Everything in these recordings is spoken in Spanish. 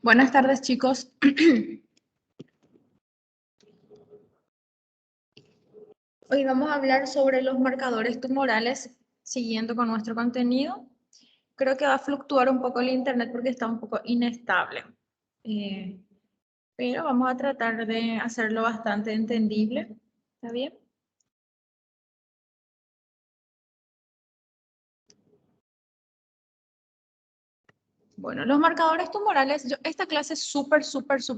Buenas tardes, chicos. Hoy vamos a hablar sobre los marcadores tumorales, siguiendo con nuestro contenido. Creo que va a fluctuar un poco el internet porque está un poco inestable. Pero vamos a tratar de hacerlo bastante entendible. ¿Está bien? Bueno, los marcadores tumorales, esta clase es súper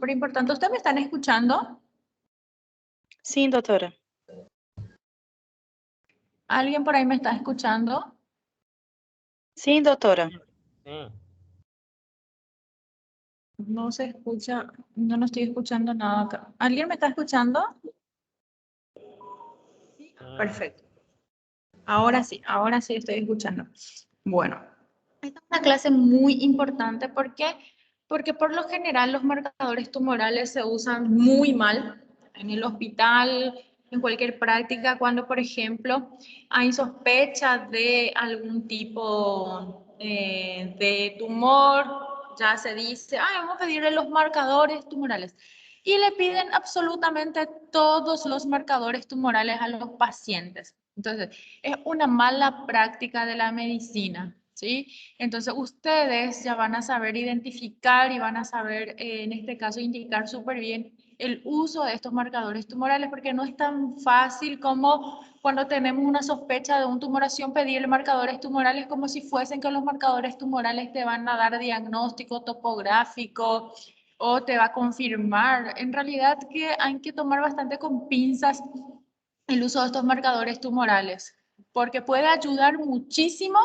importante. ¿Ustedes me están escuchando? Sí, doctora. ¿Alguien por ahí me está escuchando? Sí, doctora. No se escucha, no estoy escuchando nada acá. ¿Alguien me está escuchando? Perfecto. Ahora sí estoy escuchando. Bueno, esta es una clase muy importante. ¿Por qué? Porque por lo general los marcadores tumorales se usan muy mal en el hospital, en cualquier práctica, cuando, por ejemplo, hay sospecha de algún tipo de tumor, ya se dice, vamos a pedirle los marcadores tumorales. Y le piden absolutamente todos los marcadores tumorales a los pacientes. Entonces, es una mala práctica de la medicina, ¿sí? Entonces, ustedes ya van a saber identificar y van a saber, en este caso, indicar súper bien el uso de estos marcadores tumorales, porque no es tan fácil como cuando tenemos una sospecha de una tumoración, pedirle marcadores tumorales como si fuesen que los marcadores tumorales te van a dar diagnóstico topográfico o te va a confirmar. En realidad que hay que tomar bastante con pinzas el uso de estos marcadores tumorales, porque puede ayudar muchísimo,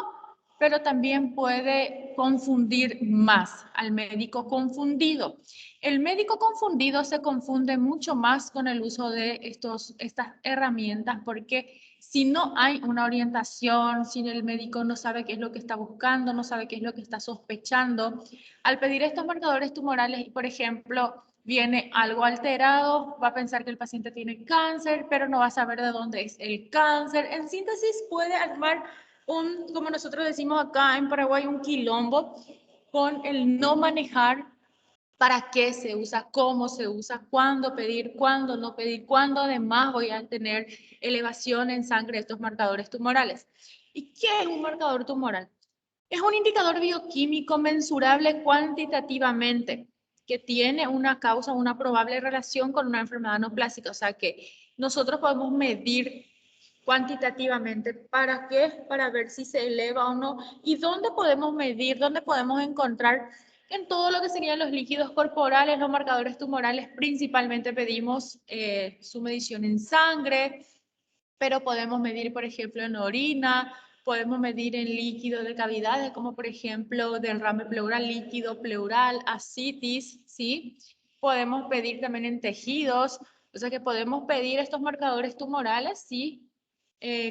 pero también puede confundir más al médico confundido. El médico confundido se confunde mucho más con el uso de estas herramientas, porque si no hay una orientación, si el médico no sabe qué es lo que está buscando, no sabe qué es lo que está sospechando, al pedir estos marcadores tumorales, por ejemplo, viene algo alterado, va a pensar que el paciente tiene cáncer, pero no va a saber de dónde es el cáncer. En síntesis, puede armar como nosotros decimos acá en Paraguay, un quilombo con el no manejar para qué se usa, cómo se usa, cuándo pedir, cuándo no pedir, cuándo además voy a tener elevación en sangre de estos marcadores tumorales. ¿Y qué es un marcador tumoral? Es un indicador bioquímico mensurable cuantitativamente que tiene una causa, una probable relación con una enfermedad neoplásica. O sea que nosotros podemos medir cuantitativamente. ¿Para qué? Para ver si se eleva o no. ¿Y dónde podemos medir? ¿Dónde podemos encontrar? En todo lo que serían los líquidos corporales, los marcadores tumorales, principalmente pedimos su medición en sangre, pero podemos medir, por ejemplo, en orina, podemos medir en líquido de cavidades, como por ejemplo derrame pleural, líquido pleural, ascitis, ¿sí? Podemos pedir también en tejidos, o sea que podemos pedir estos marcadores tumorales, ¿sí?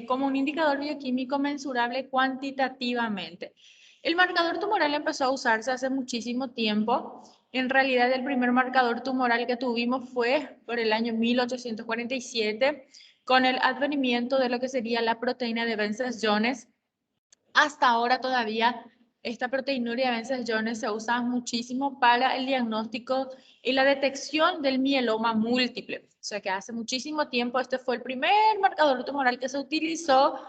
Como un indicador bioquímico mensurable cuantitativamente. El marcador tumoral empezó a usarse hace muchísimo tiempo. En realidad, el primer marcador tumoral que tuvimos fue por el año 1847, con el advenimiento de lo que sería la proteína de Bence-Jones. Hasta ahora todavía Esta proteinuria Bence-Jones se usa muchísimo para el diagnóstico y la detección del mieloma múltiple. O sea que hace muchísimo tiempo este fue el primer marcador tumoral que se utilizó,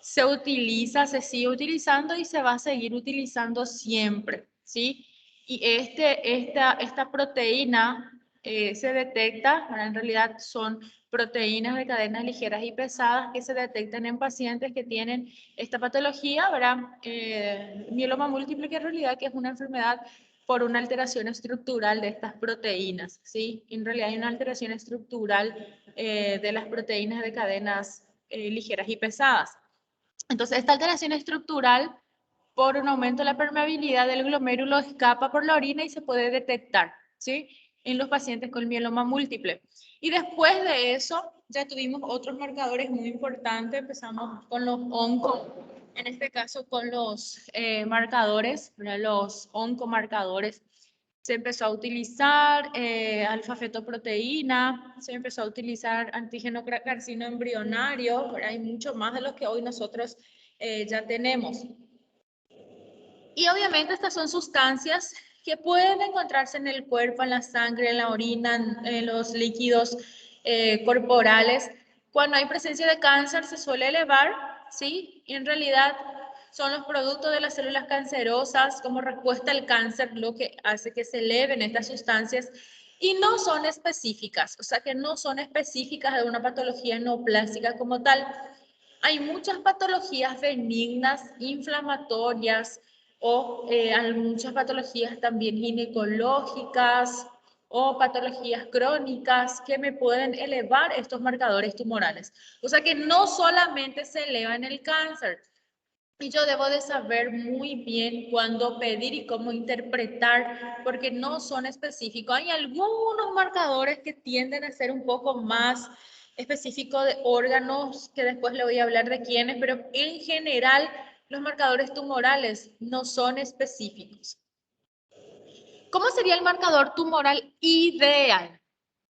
se utiliza, se sigue utilizando y se va a seguir utilizando siempre, ¿sí? Y esta proteína se detecta, en realidad son proteínas de cadenas ligeras y pesadas que se detectan en pacientes que tienen esta patología, ¿verdad? Mieloma múltiple, que en realidad que es una enfermedad por una alteración estructural de estas proteínas, ¿sí? En realidad hay una alteración estructural de las proteínas de cadenas ligeras y pesadas. Entonces, esta alteración estructural, por un aumento de la permeabilidad del glomérulo, escapa por la orina y se puede detectar, ¿sí? En los pacientes con mieloma múltiple. Y después de eso, ya tuvimos otros marcadores muy importantes. Empezamos con los onco, en este caso con los marcadores, los oncomarcadores. Se empezó a utilizar alfa-fetoproteína, se empezó a utilizar antígeno carcino embrionario, pero hay mucho más de los que hoy nosotros ya tenemos. Y obviamente estas son sustancias que pueden encontrarse en el cuerpo, en la sangre, en la orina, en los líquidos corporales. Cuando hay presencia de cáncer se suele elevar, ¿sí? Y en realidad son los productos de las células cancerosas como respuesta al cáncer lo que hace que se eleven estas sustancias y no son específicas, o sea que no son específicas de una patología neoplástica como tal. Hay muchas patologías benignas, inflamatorias o hay muchas patologías también ginecológicas o patologías crónicas que me pueden elevar estos marcadores tumorales. O sea que no solamente se eleva en el cáncer. Y yo debo de saber muy bien cuándo pedir y cómo interpretar, porque no son específicos. Hay algunos marcadores que tienden a ser un poco más específicos de órganos, que después le voy a hablar de quiénes, pero en general los marcadores tumorales no son específicos. ¿Cómo sería el marcador tumoral ideal?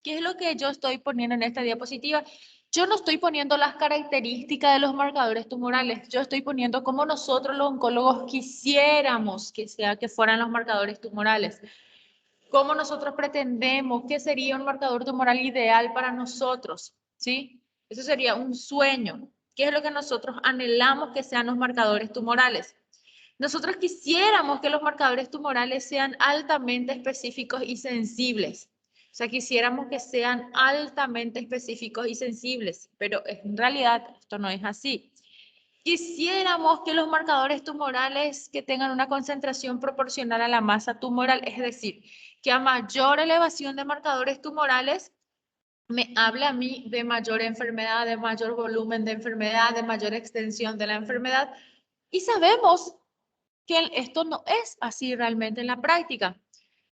¿Qué es lo que yo estoy poniendo en esta diapositiva? Yo no estoy poniendo las características de los marcadores tumorales, yo estoy poniendo cómo nosotros los oncólogos quisiéramos que fueran los marcadores tumorales. Cómo nosotros pretendemos que sería un marcador tumoral ideal para nosotros, ¿sí? Eso sería un sueño. ¿Qué es lo que nosotros anhelamos que sean los marcadores tumorales? Nosotros quisiéramos que los marcadores tumorales sean altamente específicos y sensibles. O sea, quisiéramos que sean altamente específicos y sensibles, pero en realidad esto no es así. Quisiéramos que los marcadores tumorales que tengan una concentración proporcional a la masa tumoral, es decir, que a mayor elevación de marcadores tumorales me hable a mí de mayor enfermedad, de mayor volumen de enfermedad, de mayor extensión de la enfermedad. Y sabemos que esto no es así realmente en la práctica.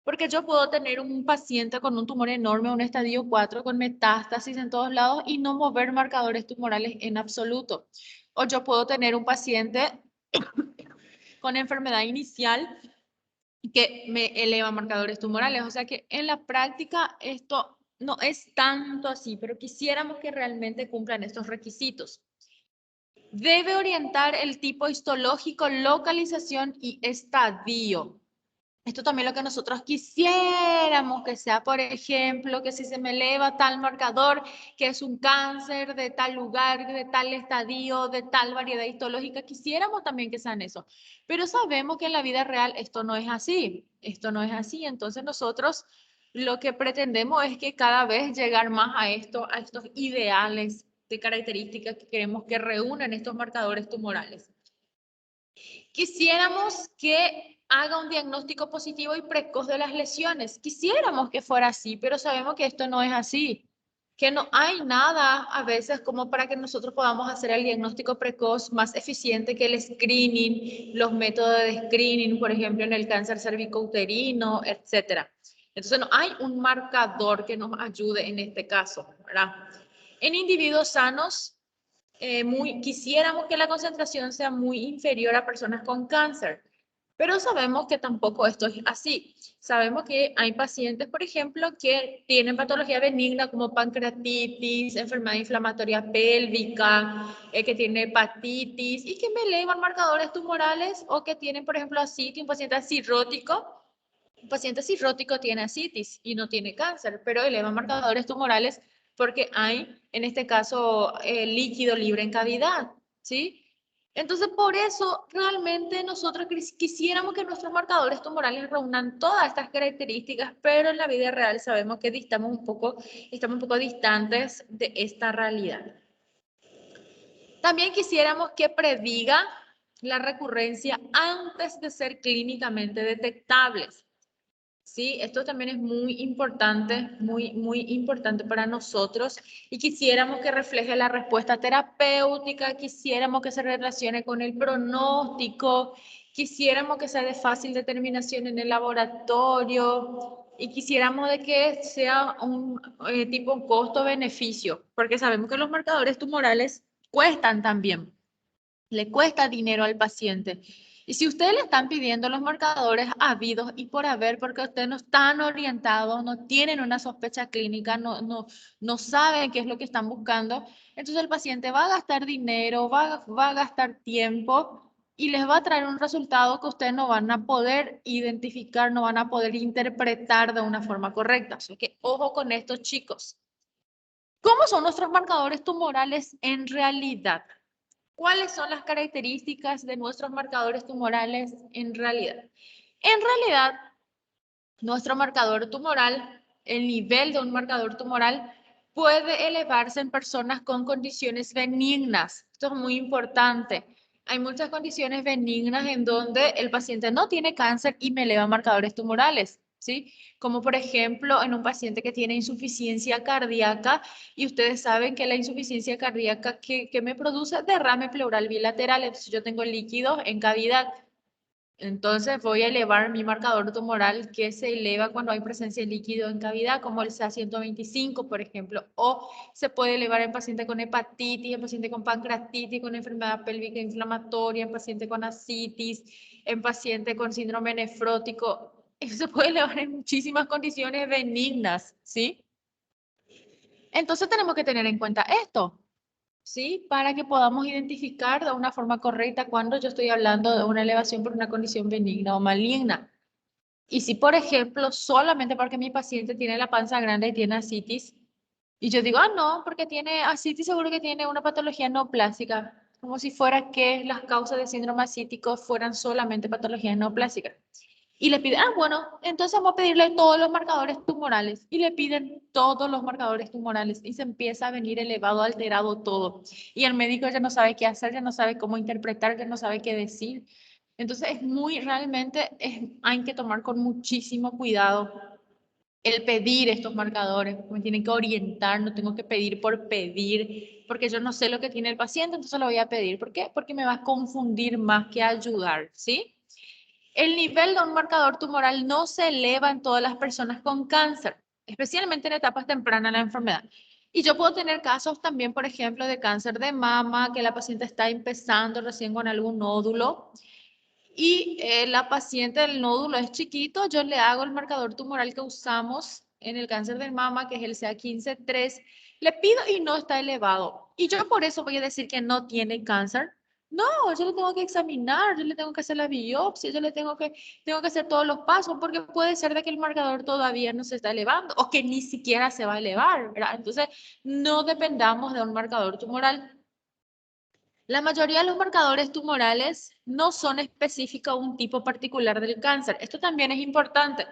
Porque yo puedo tener un paciente con un tumor enorme, un estadio 4 con metástasis en todos lados y no mover marcadores tumorales en absoluto. O yo puedo tener un paciente con enfermedad inicial que me eleva marcadores tumorales. O sea que en la práctica esto no es tanto así, pero quisiéramos que realmente cumplan estos requisitos. Debe orientar el tipo histológico, localización y estadio. Esto también es lo que nosotros quisiéramos que sea, por ejemplo, que si se me eleva tal marcador, que es un cáncer de tal lugar, de tal estadio, de tal variedad histológica, quisiéramos también que sean eso. Pero sabemos que en la vida real esto no es así, esto no es así. Entonces nosotros lo que pretendemos es que cada vez llegar más a esto, a estos ideales de características que queremos que reúnan estos marcadores tumorales. Quisiéramos que haga un diagnóstico positivo y precoz de las lesiones. Quisiéramos que fuera así, pero sabemos que esto no es así. Que no hay nada a veces como para que nosotros podamos hacer el diagnóstico precoz más eficiente que el screening, los métodos de screening, por ejemplo, en el cáncer cervicouterino, etcétera. Entonces no hay un marcador que nos ayude en este caso, ¿verdad? En individuos sanos, quisiéramos que la concentración sea muy inferior a personas con cáncer. Pero sabemos que tampoco esto es así. Sabemos que hay pacientes, por ejemplo, que tienen patología benigna como pancreatitis, enfermedad inflamatoria pélvica, que tiene hepatitis y que me elevan marcadores tumorales o que tienen, por ejemplo, ascitis, un paciente cirrótico. Un paciente cirrótico tiene ascitis y no tiene cáncer, pero eleva marcadores tumorales porque hay, en este caso, líquido libre en cavidad, ¿sí? Entonces, por eso, realmente nosotros quisiéramos que nuestros marcadores tumorales reúnan todas estas características, pero en la vida real sabemos que estamos un poco distantes de esta realidad. También quisiéramos que prediga la recurrencia antes de ser clínicamente detectables. Sí, esto también es muy importante para nosotros y quisiéramos que refleje la respuesta terapéutica, quisiéramos que se relacione con el pronóstico, quisiéramos que sea de fácil determinación en el laboratorio y quisiéramos de que sea un tipo costo-beneficio, porque sabemos que los marcadores tumorales cuestan también, le cuesta dinero al paciente. Y si ustedes le están pidiendo los marcadores habidos y por haber, porque ustedes no están orientados, no tienen una sospecha clínica, no saben qué es lo que están buscando, entonces el paciente va a gastar dinero, va a gastar tiempo y les va a traer un resultado que ustedes no van a poder identificar, no van a poder interpretar de una forma correcta. Así que ojo con estos chicos. ¿Cómo son nuestros marcadores tumorales en realidad? ¿Cuáles son las características de nuestros marcadores tumorales en realidad? En realidad, nuestro marcador tumoral, el nivel de un marcador tumoral puede elevarse en personas con condiciones benignas. Esto es muy importante. Hay muchas condiciones benignas en donde el paciente no tiene cáncer y me eleva marcadores tumorales, ¿sí? Como por ejemplo en un paciente que tiene insuficiencia cardíaca y ustedes saben que la insuficiencia cardíaca que me produce derrame pleural bilateral, entonces yo tengo líquido en cavidad. Entonces voy a elevar mi marcador tumoral que se eleva cuando hay presencia de líquido en cavidad, como el CA 125, por ejemplo, o se puede elevar en paciente con hepatitis, en paciente con pancreatitis, con enfermedad pélvica inflamatoria, en paciente con ascitis, en paciente con síndrome nefrótico. Eso se puede elevar en muchísimas condiciones benignas, ¿sí? Entonces tenemos que tener en cuenta esto. ¿Sí? Para que podamos identificar de una forma correcta cuando yo estoy hablando de una elevación por una condición benigna o maligna. Y si, por ejemplo, solamente porque mi paciente tiene la panza grande y tiene ascitis, y yo digo, ah, no, porque tiene ascitis, seguro que tiene una patología no plástica, como si fuera que las causas de síndrome ascítico fueran solamente patologías no plásticas. Y le piden, ah, bueno, entonces vamos a pedirle todos los marcadores tumorales. Y le piden todos los marcadores tumorales y se empieza a venir elevado, alterado todo. Y el médico ya no sabe qué hacer, ya no sabe cómo interpretar, ya no sabe qué decir. Entonces hay que tomar con muchísimo cuidado el pedir estos marcadores. Me tienen que orientar, no tengo que pedir por pedir, porque yo no sé lo que tiene el paciente, entonces lo voy a pedir. ¿Por qué? Porque me va a confundir más que ayudar, ¿sí? El nivel de un marcador tumoral no se eleva en todas las personas con cáncer, especialmente en etapas tempranas de la enfermedad. Y yo puedo tener casos también, por ejemplo, de cáncer de mama, que la paciente está empezando recién con algún nódulo y la paciente del nódulo es chiquito, yo le hago el marcador tumoral que usamos en el cáncer de mama, que es el CA 15-3, le pido y no está elevado. Y yo por eso voy a decir que no tiene cáncer. No, yo le tengo que examinar, yo le tengo que hacer la biopsia, tengo que hacer todos los pasos, porque puede ser de que el marcador todavía no se está elevando o que ni siquiera se va a elevar, ¿verdad? Entonces, no dependamos de un marcador tumoral. La mayoría de los marcadores tumorales no son específicos a un tipo particular del cáncer. Esto también es importante,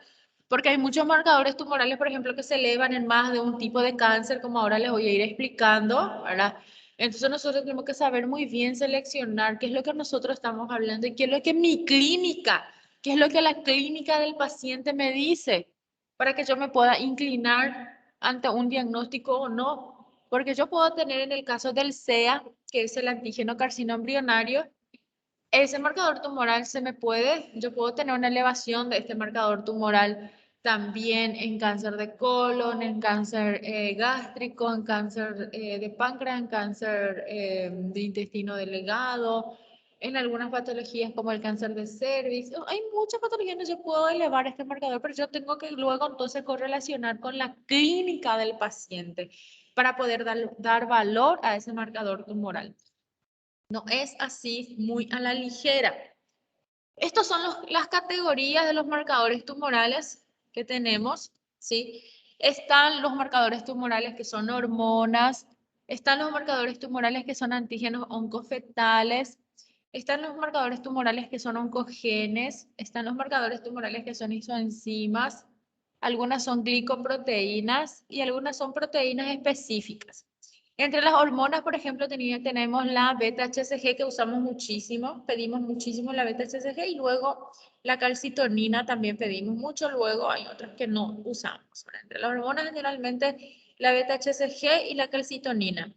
porque hay muchos marcadores tumorales, por ejemplo, que se elevan en más de un tipo de cáncer, como ahora les voy a ir explicando, ¿verdad? Entonces nosotros tenemos que saber muy bien seleccionar qué es lo que nosotros estamos hablando y qué es lo que mi clínica, qué es lo que la clínica del paciente me dice, para que yo me pueda inclinar ante un diagnóstico o no. Porque yo puedo tener en el caso del CEA, que es el antígeno carcino embrionario, ese marcador tumoral yo puedo tener una elevación de este marcador tumoral también en cáncer de colon, en cáncer gástrico, en cáncer de páncreas, en cáncer de intestino delgado, en algunas patologías como el cáncer de cervix. Hay muchas patologías donde yo puedo elevar este marcador, pero yo tengo que luego entonces correlacionar con la clínica del paciente para poder dar valor a ese marcador tumoral. No es así muy a la ligera. Estas son las categorías de los marcadores tumorales que tenemos, ¿sí? Están los marcadores tumorales que son hormonas, están los marcadores tumorales que son antígenos oncofetales, están los marcadores tumorales que son oncogenes, están los marcadores tumorales que son isoenzimas, algunas son glicoproteínas y algunas son proteínas específicas. Entre las hormonas, por ejemplo, tenemos la beta-HCG que usamos muchísimo, pedimos muchísimo la beta-HCG y luego la calcitonina también pedimos mucho, luego hay otras que no usamos. Entre las hormonas generalmente la beta-HCG y la calcitonina.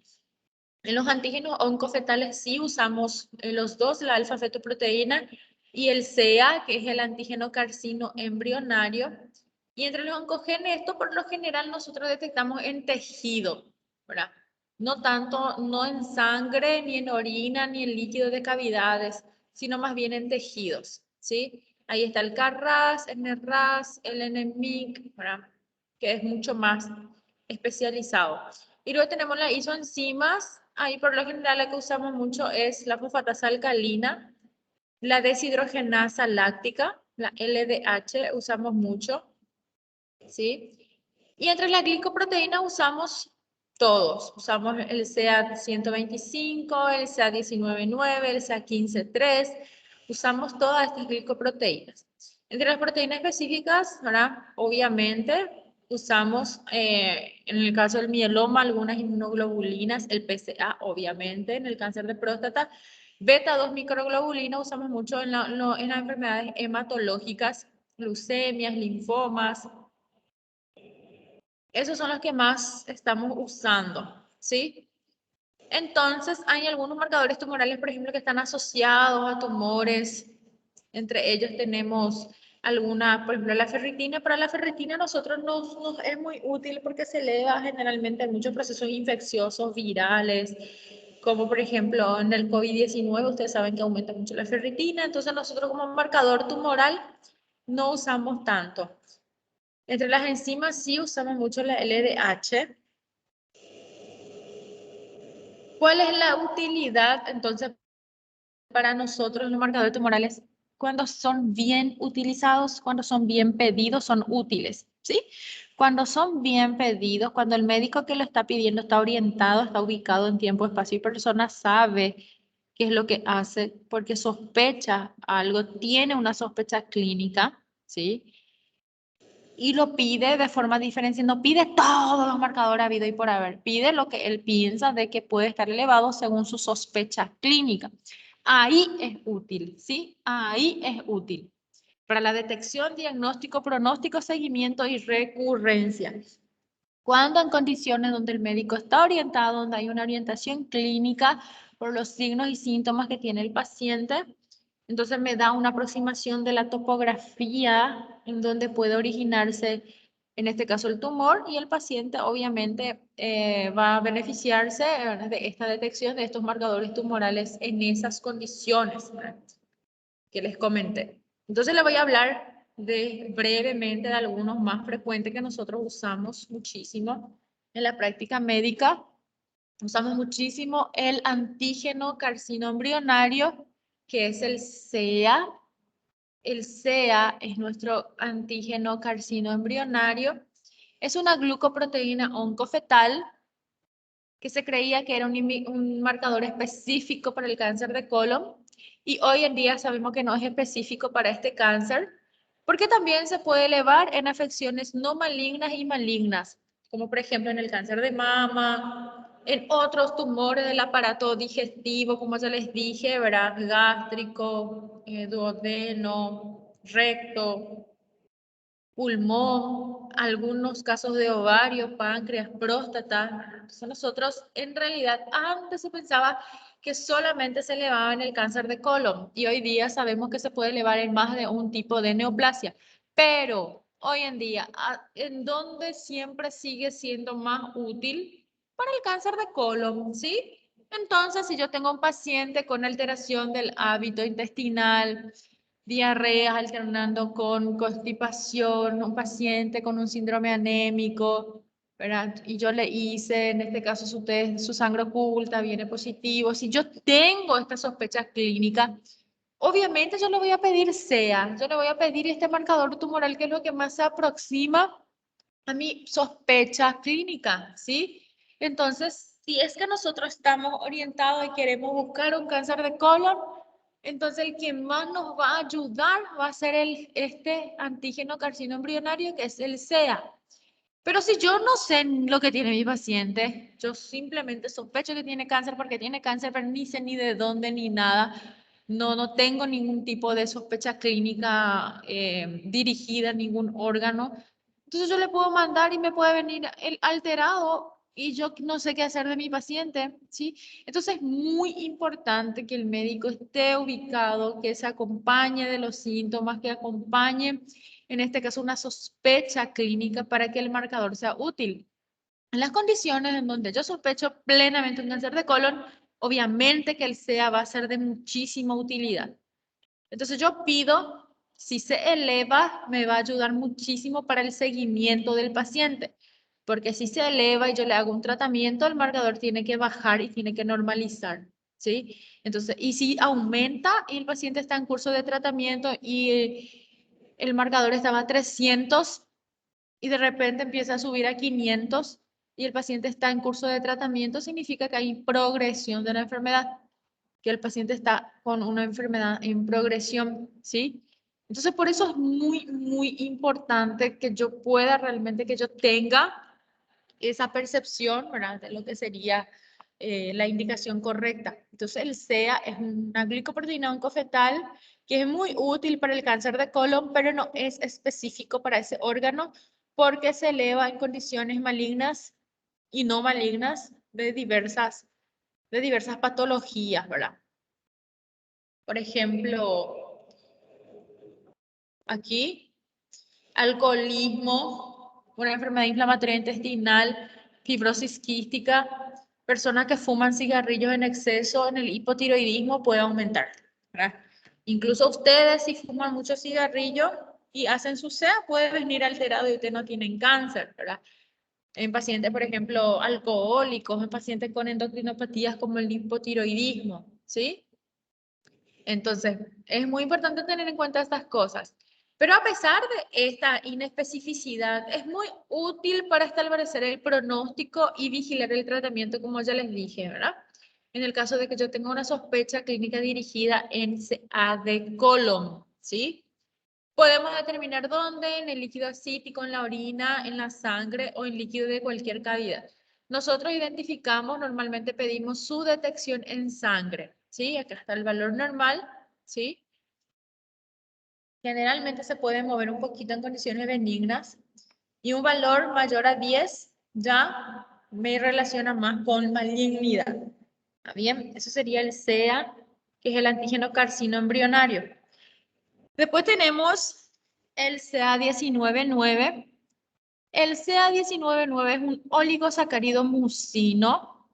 En los antígenos oncofetales sí usamos los dos, la alfa-fetoproteína y el CEA, que es el antígeno carcino embrionario. Y entre los oncogenes, esto por lo general nosotros detectamos en tejido, ¿verdad? No tanto, no en sangre, ni en orina, ni en líquido de cavidades, sino más bien en tejidos, ¿sí? Ahí está el CARRAS, el NERRAS, el NMIC, ¿verdad? Que es mucho más especializado. Y luego tenemos las isoenzimas. Ahí por lo general la que usamos mucho es la fosfatasa alcalina, la deshidrogenasa láctica, la LDH usamos mucho, ¿sí? Y entre las glicoproteínas usamos todos. Usamos el CA125, el CA19.9, el CA15.3. Usamos todas estas glicoproteínas. Entre las proteínas específicas, ¿verdad? Obviamente usamos, en el caso del mieloma, algunas inmunoglobulinas, el PCA, obviamente, en el cáncer de próstata. Beta-2 microglobulina usamos mucho en las enfermedades hematológicas, leucemias, linfomas. Esos son los que más estamos usando, ¿sí? Entonces, hay algunos marcadores tumorales, por ejemplo, que están asociados a tumores. Entre ellos tenemos alguna, por ejemplo, la ferritina. Para la ferritina a nosotros nos es muy útil porque se eleva generalmente en muchos procesos infecciosos, virales, como por ejemplo en el COVID-19, ustedes saben que aumenta mucho la ferritina. Entonces, nosotros como marcador tumoral no usamos tanto. Entre las enzimas sí usamos mucho la LDH. ¿Cuál es la utilidad entonces para nosotros los marcadores tumorales? Cuando son bien utilizados, cuando son bien pedidos, son útiles, ¿sí? Cuando son bien pedidos, cuando el médico que lo está pidiendo está orientado, está ubicado en tiempo, espacio y persona, sabe qué es lo que hace, porque sospecha algo, tiene una sospecha clínica, ¿sí? Y lo pide de forma diferente, no pide todos los marcadores habido y por haber, pide lo que él piensa de que puede estar elevado según su sospecha clínica. Ahí es útil, ¿sí? Ahí es útil para la detección, diagnóstico, pronóstico, seguimiento y recurrencia. Cuando en condiciones donde el médico está orientado, donde hay una orientación clínica por los signos y síntomas que tiene el paciente, entonces me da una aproximación de la topografía en donde puede originarse, en este caso, el tumor, y el paciente obviamente va a beneficiarse de esta detección de estos marcadores tumorales en esas condiciones, ¿verdad?, que les comenté. Entonces le voy a hablar brevemente de algunos más frecuentes que nosotros usamos muchísimo en la práctica médica. Usamos muchísimo el antígeno carcino embrionario, que es el CEA. El CEA es nuestro antígeno carcino embrionario. Es una glucoproteína oncofetal que se creía que era un marcador específico para el cáncer de colon y hoy en día sabemos que no es específico para este cáncer porque también se puede elevar en afecciones no malignas y malignas, como por ejemplo en el cáncer de mama, en otros tumores del aparato digestivo, como ya les dije, ¿verdad? Gástrico, duodeno, recto, pulmón, algunos casos de ovario, páncreas, próstata. Entonces nosotros en realidad antes se pensaba que solamente se elevaba en el cáncer de colon y hoy día sabemos que se puede elevar en más de un tipo de neoplasia. Pero hoy en día, ¿en dónde siempre sigue siendo más útil? Para el cáncer de colon, ¿sí? Entonces, si yo tengo un paciente con alteración del hábito intestinal, diarreas alternando con constipación, un paciente con un síndrome anémico, ¿verdad? Y yo le hice, en este caso, su test, su sangre oculta, viene positivo. Si yo tengo esta sospecha clínica, obviamente yo le voy a pedir SEA, yo le voy a pedir este marcador tumoral que es lo que más se aproxima a mi sospecha clínica, ¿sí? Entonces, si es que nosotros estamos orientados y queremos buscar un cáncer de colon, entonces el que más nos va a ayudar va a ser este antígeno carcino embrionario, que es el SEA. Pero si yo no sé lo que tiene mi paciente, yo simplemente sospecho que tiene cáncer porque tiene cáncer, pero ni sé ni de dónde ni nada. No tengo ningún tipo de sospecha clínica dirigida a ningún órgano. Entonces yo le puedo mandar y me puede venir el alterado y yo no sé qué hacer de mi paciente, ¿sí? Entonces es muy importante que el médico esté ubicado, que se acompañe de los síntomas, que acompañe, en este caso, una sospecha clínica para que el marcador sea útil. En las condiciones en donde yo sospecho plenamente un cáncer de colon, obviamente que el SEA va a ser de muchísima utilidad. Entonces yo pido, si se eleva, me va a ayudar muchísimo para el seguimiento del paciente, porque si se eleva y yo le hago un tratamiento, el marcador tiene que bajar y tiene que normalizar, ¿sí? Entonces, y si aumenta y el paciente está en curso de tratamiento y el marcador estaba a 300 y de repente empieza a subir a 500 y el paciente está en curso de tratamiento, significa que hay progresión de la enfermedad, que el paciente está con una enfermedad en progresión, ¿sí? Entonces, por eso es muy importante que yo pueda realmente, que yo tenga esa percepción, ¿verdad? De lo que sería la indicación correcta. Entonces, el SEA es una glicoproteína oncofetal que es muy útil para el cáncer de colon, pero no es específico para ese órgano porque se eleva en condiciones malignas y no malignas de diversas patologías, ¿verdad? Por ejemplo, aquí, alcoholismo, una enfermedad inflamatoria intestinal, fibrosis quística, personas que fuman cigarrillos en exceso en el hipotiroidismo puede aumentar, ¿verdad? Incluso ustedes si fuman mucho cigarrillo y hacen su SEA, puede venir alterado y ustedes no tienen cáncer, ¿verdad? En pacientes, por ejemplo, alcohólicos, en pacientes con endocrinopatías como el hipotiroidismo, ¿sí? Entonces, es muy importante tener en cuenta estas cosas. Pero a pesar de esta inespecificidad, es muy útil para establecer el pronóstico y vigilar el tratamiento, como ya les dije, ¿verdad? En el caso de que yo tenga una sospecha clínica dirigida en CA de colon, ¿sí? Podemos determinar dónde, en el líquido asítico, en la orina, en la sangre o en líquido de cualquier cavidad. Nosotros identificamos, normalmente pedimos su detección en sangre, ¿sí? Acá está el valor normal, ¿sí? Generalmente se puede mover un poquito en condiciones benignas y un valor mayor a 10 ya me relaciona más con malignidad. ¿Está bien? Eso sería el SEA, que es el antígeno carcino embrionario. Después tenemos el CA19-9. El CA19-9 es un oligosacárido mucino.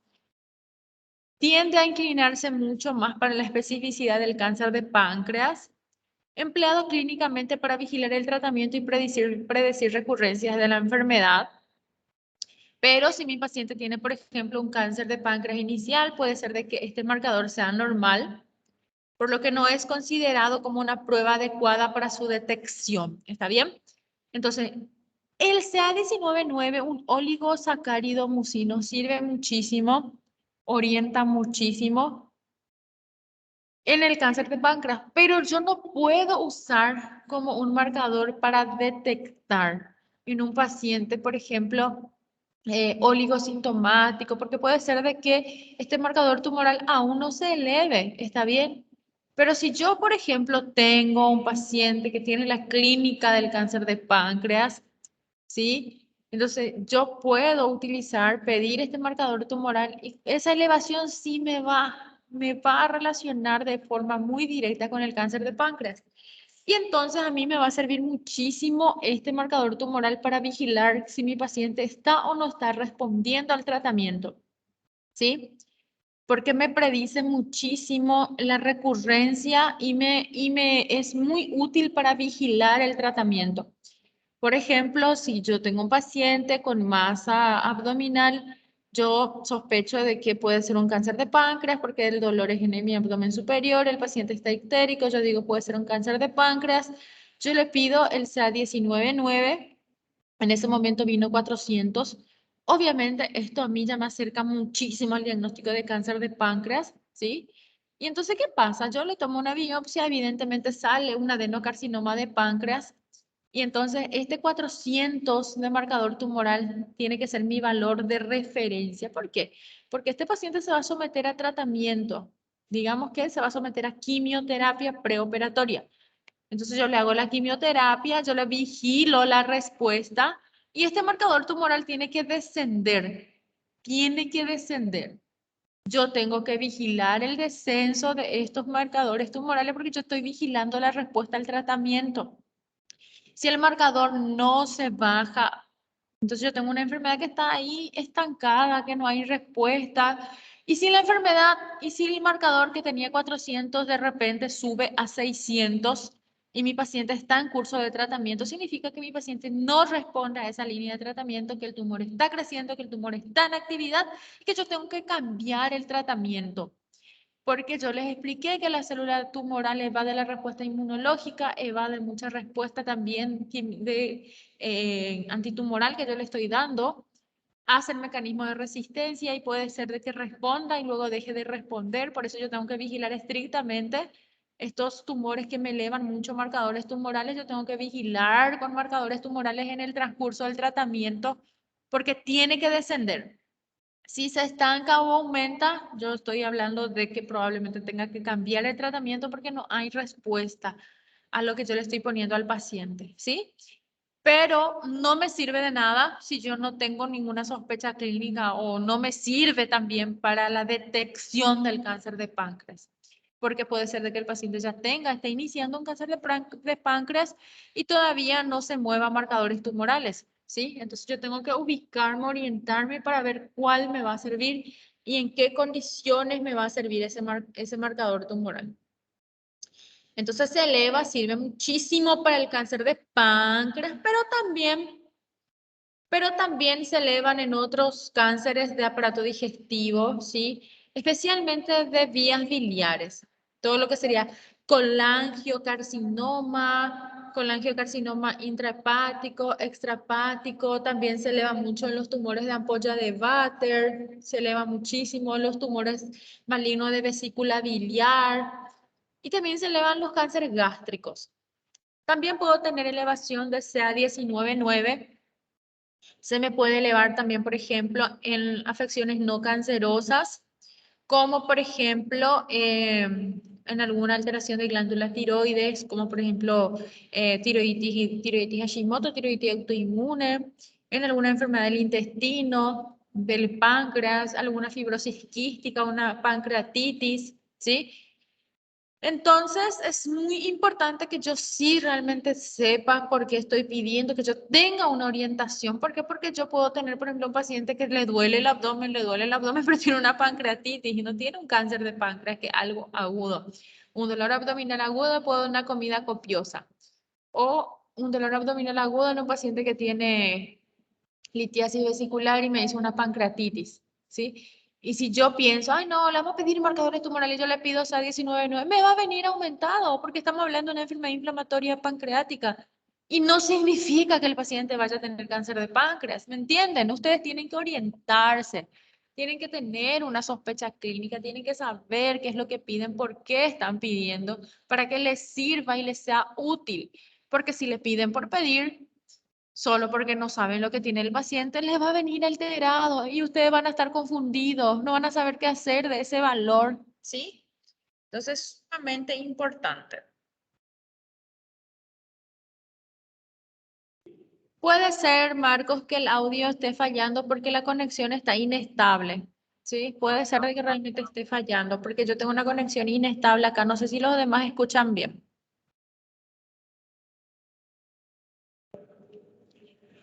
Tiende a inclinarse mucho más para la especificidad del cáncer de páncreas, empleado clínicamente para vigilar el tratamiento y predecir recurrencias de la enfermedad. Pero si mi paciente tiene, por ejemplo, un cáncer de páncreas inicial, puede ser de que este marcador sea normal, por lo que no es considerado como una prueba adecuada para su detección. ¿Está bien? Entonces, el CA19-9, un oligosacárido mucino, sirve muchísimo, orienta muchísimo en el cáncer de páncreas, pero yo no puedo usar como un marcador para detectar en un paciente, por ejemplo, oligosintomático, porque puede ser de que este marcador tumoral aún no se eleve, ¿está bien? Pero si yo, por ejemplo, tengo un paciente que tiene la clínica del cáncer de páncreas, ¿sí? Entonces, yo puedo utilizar, pedir este marcador tumoral y esa elevación sí me va a relacionar de forma muy directa con el cáncer de páncreas. Y entonces a mí me va a servir muchísimo este marcador tumoral para vigilar si mi paciente está o no está respondiendo al tratamiento, ¿sí? porque me predice muchísimo la recurrencia y me es muy útil para vigilar el tratamiento. Por ejemplo, si yo tengo un paciente con masa abdominal, yo sospecho de que puede ser un cáncer de páncreas porque el dolor es en mi abdomen superior, el paciente está ictérico, yo digo puede ser un cáncer de páncreas, yo le pido el CA 19,9, en ese momento vino 400. Obviamente esto a mí ya me acerca muchísimo al diagnóstico de cáncer de páncreas, ¿sí? Y entonces, ¿qué pasa? Yo le tomo una biopsia, evidentemente sale un adenocarcinoma de páncreas, y entonces este 400 de marcador tumoral tiene que ser mi valor de referencia. ¿Por qué? Porque este paciente se va a someter a tratamiento. Digamos que se va a someter a quimioterapia preoperatoria. Entonces yo le hago la quimioterapia, yo le vigilo la respuesta y este marcador tumoral tiene que descender. Tiene que descender. Yo tengo que vigilar el descenso de estos marcadores tumorales porque yo estoy vigilando la respuesta al tratamiento. Si el marcador no se baja, entonces yo tengo una enfermedad que está ahí estancada, que no hay respuesta. Y si la enfermedad, y si el marcador que tenía 400 de repente sube a 600 y mi paciente está en curso de tratamiento, significa que mi paciente no responde a esa línea de tratamiento, que el tumor está creciendo, que el tumor está en actividad y que yo tengo que cambiar el tratamiento. Porque yo les expliqué que la célula tumoral evade la respuesta inmunológica, evade mucha respuesta también de antitumoral que yo le estoy dando, hace el mecanismo de resistencia y puede ser de que responda y luego deje de responder. Por eso yo tengo que vigilar estrictamente estos tumores que me elevan mucho marcadores tumorales. Yo tengo que vigilar con marcadores tumorales en el transcurso del tratamiento porque tiene que descender. Si se estanca o aumenta, yo estoy hablando de que probablemente tenga que cambiar el tratamiento porque no hay respuesta a lo que yo le estoy poniendo al paciente, ¿sí? Pero no me sirve de nada si yo no tengo ninguna sospecha clínica o no me sirve también para la detección del cáncer de páncreas. Porque puede ser de que el paciente ya esté iniciando un cáncer de páncreas y todavía no se mueva marcadores tumorales, ¿sí? Entonces yo tengo que ubicarme, orientarme para ver cuál me va a servir y en qué condiciones me va a servir ese marcador tumoral. Entonces se eleva, sirve muchísimo para el cáncer de páncreas, pero también se elevan en otros cánceres de aparato digestivo, ¿sí? Especialmente de vías biliares. Todo lo que sería colangiocarcinoma intrahepático, extrahepático, también se eleva mucho en los tumores de ampolla de Vater, se eleva muchísimo en los tumores malignos de vesícula biliar y también se elevan los cánceres gástricos. También puedo tener elevación de CA 19,9. Se me puede elevar también, por ejemplo, en afecciones no cancerosas, como por ejemplo en alguna alteración de glándulas tiroides, como por ejemplo tiroiditis Hashimoto, tiroiditis autoinmune, en alguna enfermedad del intestino, del páncreas, alguna fibrosis quística, una pancreatitis, ¿sí? Entonces, es muy importante que yo sí realmente sepa por qué estoy pidiendo, que yo tenga una orientación. ¿Por qué? Porque yo puedo tener, por ejemplo, un paciente que le duele el abdomen, pero tiene una pancreatitis y no tiene un cáncer de páncreas, que es algo agudo. Un dolor abdominal agudo puede dar una comida copiosa. O un dolor abdominal agudo en un paciente que tiene litiasis vesicular y me hizo una pancreatitis, ¿sí? Y si yo pienso, ay, no, le vamos a pedir marcadores tumorales, yo le pido SA 19,9, me va a venir aumentado porque estamos hablando de una enfermedad inflamatoria pancreática. Y no significa que el paciente vaya a tener cáncer de páncreas, ¿me entienden? Ustedes tienen que orientarse, tienen que tener una sospecha clínica, tienen que saber qué es lo que piden, por qué están pidiendo, para que les sirva y les sea útil. Porque si le piden por pedir, solo porque no saben lo que tiene el paciente, les va a venir alterado y ustedes van a estar confundidos, no van a saber qué hacer de ese valor, ¿sí? Entonces, es sumamente importante. Puede ser, Marcos, que el audio esté fallando porque la conexión está inestable, ¿sí? Puede ser de que realmente esté fallando porque yo tengo una conexión inestable acá, no sé si los demás escuchan bien.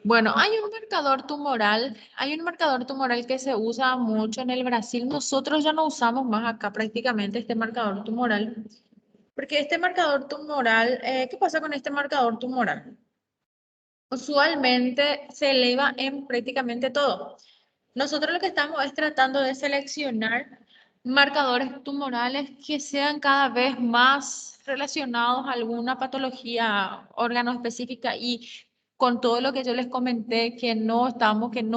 Bueno, hay un marcador tumoral que se usa mucho en el Brasil. Nosotros ya no usamos más acá prácticamente este marcador tumoral, porque este marcador tumoral, ¿qué pasa con este marcador tumoral? Usualmente se eleva en prácticamente todo. Nosotros lo que estamos es tratando de seleccionar marcadores tumorales que sean cada vez más relacionados a alguna patología órgano específica y con todo lo que yo les comenté que no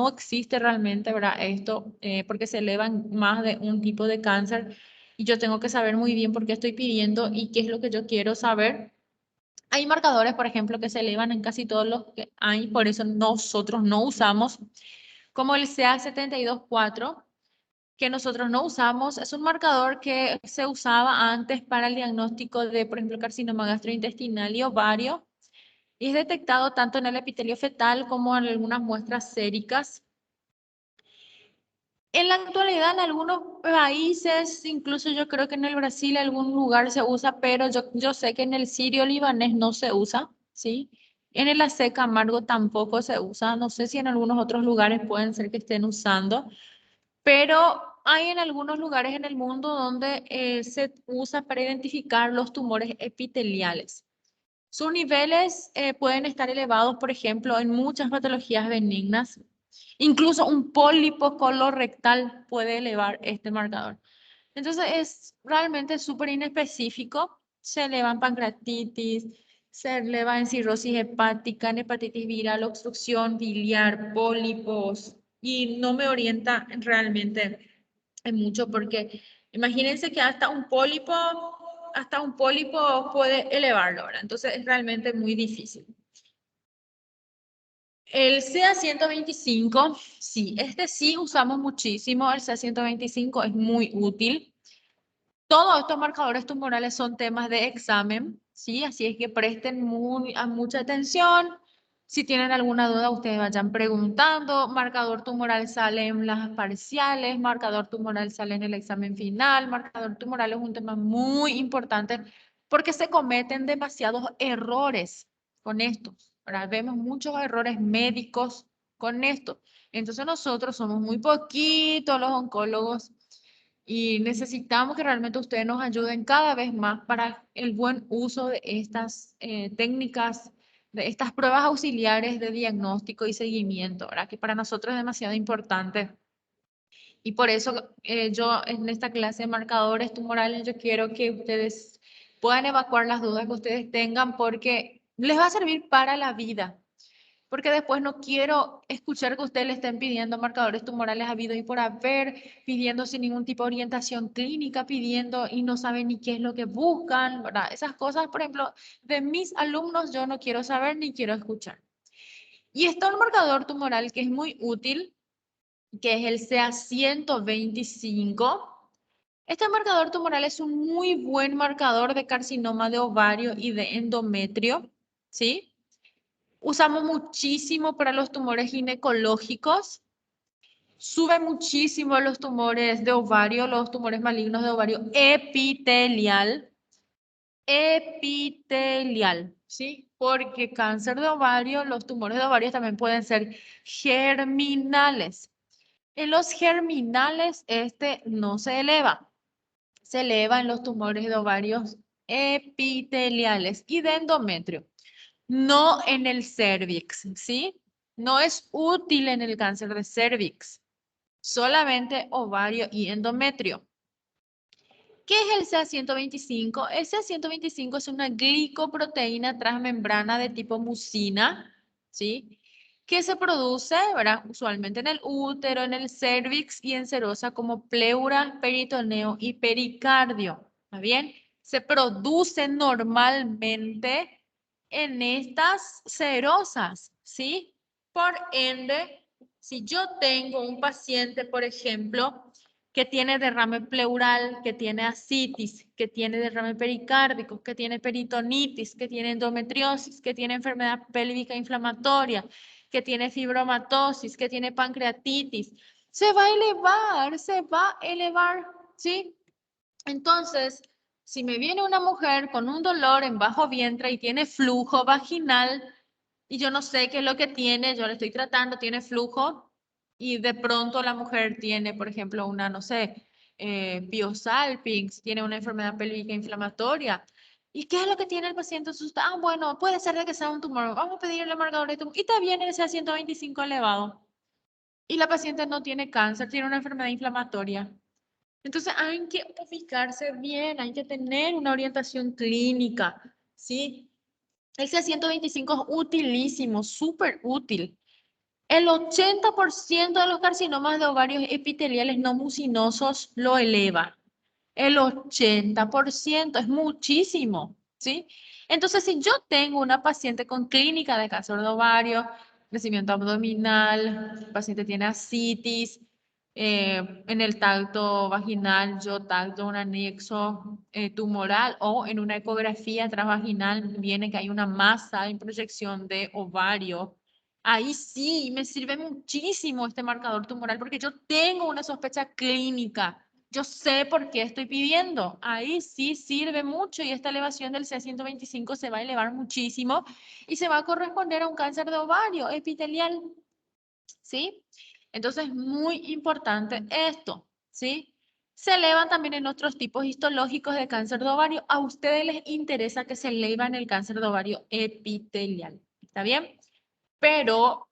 existe realmente, ¿verdad? Esto, porque se elevan más de un tipo de cáncer y yo tengo que saber muy bien por qué estoy pidiendo y qué es lo que yo quiero saber. Hay marcadores, por ejemplo, que se elevan en casi todos los que hay, por eso nosotros no usamos, como el CA72-4 que nosotros no usamos. Es un marcador que se usaba antes para el diagnóstico de, por ejemplo, carcinoma gastrointestinal y ovario, y es detectado tanto en el epitelio fetal como en algunas muestras séricas. En la actualidad, en algunos países, incluso yo creo que en el Brasil, algún lugar se usa, pero yo sé que en el sirio libanés no se usa, ¿sí? En el AC Camargo tampoco se usa. No sé si en algunos otros lugares pueden ser que estén usando, pero hay en algunos lugares en el mundo donde se usa para identificar los tumores epiteliales. Sus niveles pueden estar elevados, por ejemplo, en muchas patologías benignas. Incluso un pólipo colorectal puede elevar este marcador. Entonces es realmente súper inespecífico. Se eleva en pancreatitis, se eleva en cirrosis hepática, en hepatitis viral, obstrucción biliar, pólipos. Y no me orienta realmente en mucho porque imagínense que hasta un pólipo puede elevarlo, ¿verdad? Entonces es realmente muy difícil. El CA125, sí, este sí usamos muchísimo. El CA125 es muy útil. Todos estos marcadores tumorales son temas de examen, ¿sí? Así es que presten mucha atención. Si tienen alguna duda, ustedes vayan preguntando. Marcador tumoral sale en las parciales, marcador tumoral sale en el examen final. Marcador tumoral es un tema muy importante porque se cometen demasiados errores con esto. Ahora vemos muchos errores médicos con esto. Entonces nosotros somos muy poquitos los oncólogos y necesitamos que realmente ustedes nos ayuden cada vez más para el buen uso de estas técnicas, de estas pruebas auxiliares de diagnóstico y seguimiento, ¿verdad? Que para nosotros es demasiado importante. Y por eso yo en esta clase de marcadores tumorales, yo quiero que ustedes puedan evacuar las dudas que ustedes tengan porque les va a servir para la vida. Porque después no quiero escuchar que ustedes le estén pidiendo marcadores tumorales habidos y por haber, pidiendo sin ningún tipo de orientación clínica, pidiendo y no saben ni qué es lo que buscan, ¿verdad? Esas cosas, por ejemplo, de mis alumnos yo no quiero saber ni quiero escuchar. Y está un marcador tumoral que es muy útil, que es el CA125. Este marcador tumoral es un muy buen marcador de carcinoma de ovario y de endometrio, ¿sí? Usamos muchísimo para los tumores ginecológicos. Sube muchísimo los tumores de ovario, los tumores malignos de ovario epitelial. Epitelial, ¿sí? Porque cáncer de ovario, los tumores de ovario también pueden ser germinales. En los germinales, este no se eleva. Se eleva en los tumores de ovarios epiteliales y de endometrio. No en el cervix, ¿sí? No es útil en el cáncer de cervix, solamente ovario y endometrio. ¿Qué es el CA125? El CA125 es una glicoproteína transmembrana de tipo mucina, ¿sí? Que se produce, ¿verdad? Usualmente en el útero, en el cervix y en serosa como pleura, peritoneo y pericardio. ¿Está bien? Se produce normalmente en estas serosas, ¿sí? Por ende, si yo tengo un paciente, por ejemplo, que tiene derrame pleural, que tiene ascitis, que tiene derrame pericárdico, que tiene peritonitis, que tiene endometriosis, que tiene enfermedad pélvica inflamatoria, que tiene fibromatosis, que tiene pancreatitis, se va a elevar, ¿sí? Entonces, si me viene una mujer con un dolor en bajo vientre y tiene flujo vaginal y yo no sé qué es lo que tiene, yo le estoy tratando, tiene flujo y de pronto la mujer tiene, por ejemplo, una, no sé, Biosalpinx, tiene una enfermedad pélvica inflamatoria. ¿Y qué es lo que tiene el paciente? Ah, bueno, puede ser de que sea un tumor. Vamos a pedirle marcador de tumor. Y está bien ese 125 elevado. Y la paciente no tiene cáncer, tiene una enfermedad inflamatoria. Entonces hay que ubicarse bien, hay que tener una orientación clínica, ¿sí? El C125 es utilísimo, súper útil. El 80% de los carcinomas de ovarios epiteliales no mucinosos lo eleva. El 80% es muchísimo, ¿sí? Entonces, si yo tengo una paciente con clínica de cáncer de ovario, crecimiento abdominal, el paciente tiene ascitis, en el tacto vaginal, yo tacto un anexo tumoral o en una ecografía transvaginal viene que hay una masa en proyección de ovario. Ahí sí me sirve muchísimo este marcador tumoral porque yo tengo una sospecha clínica. Yo sé por qué estoy pidiendo. Ahí sí sirve mucho y esta elevación del C125 se va a elevar muchísimo y se va a corresponder a un cáncer de ovario epitelial. ¿Sí? Entonces, muy importante esto, ¿sí? Se elevan también en otros tipos histológicos de cáncer de ovario. A ustedes les interesa que se eleva en el cáncer de ovario epitelial. ¿Está bien? Pero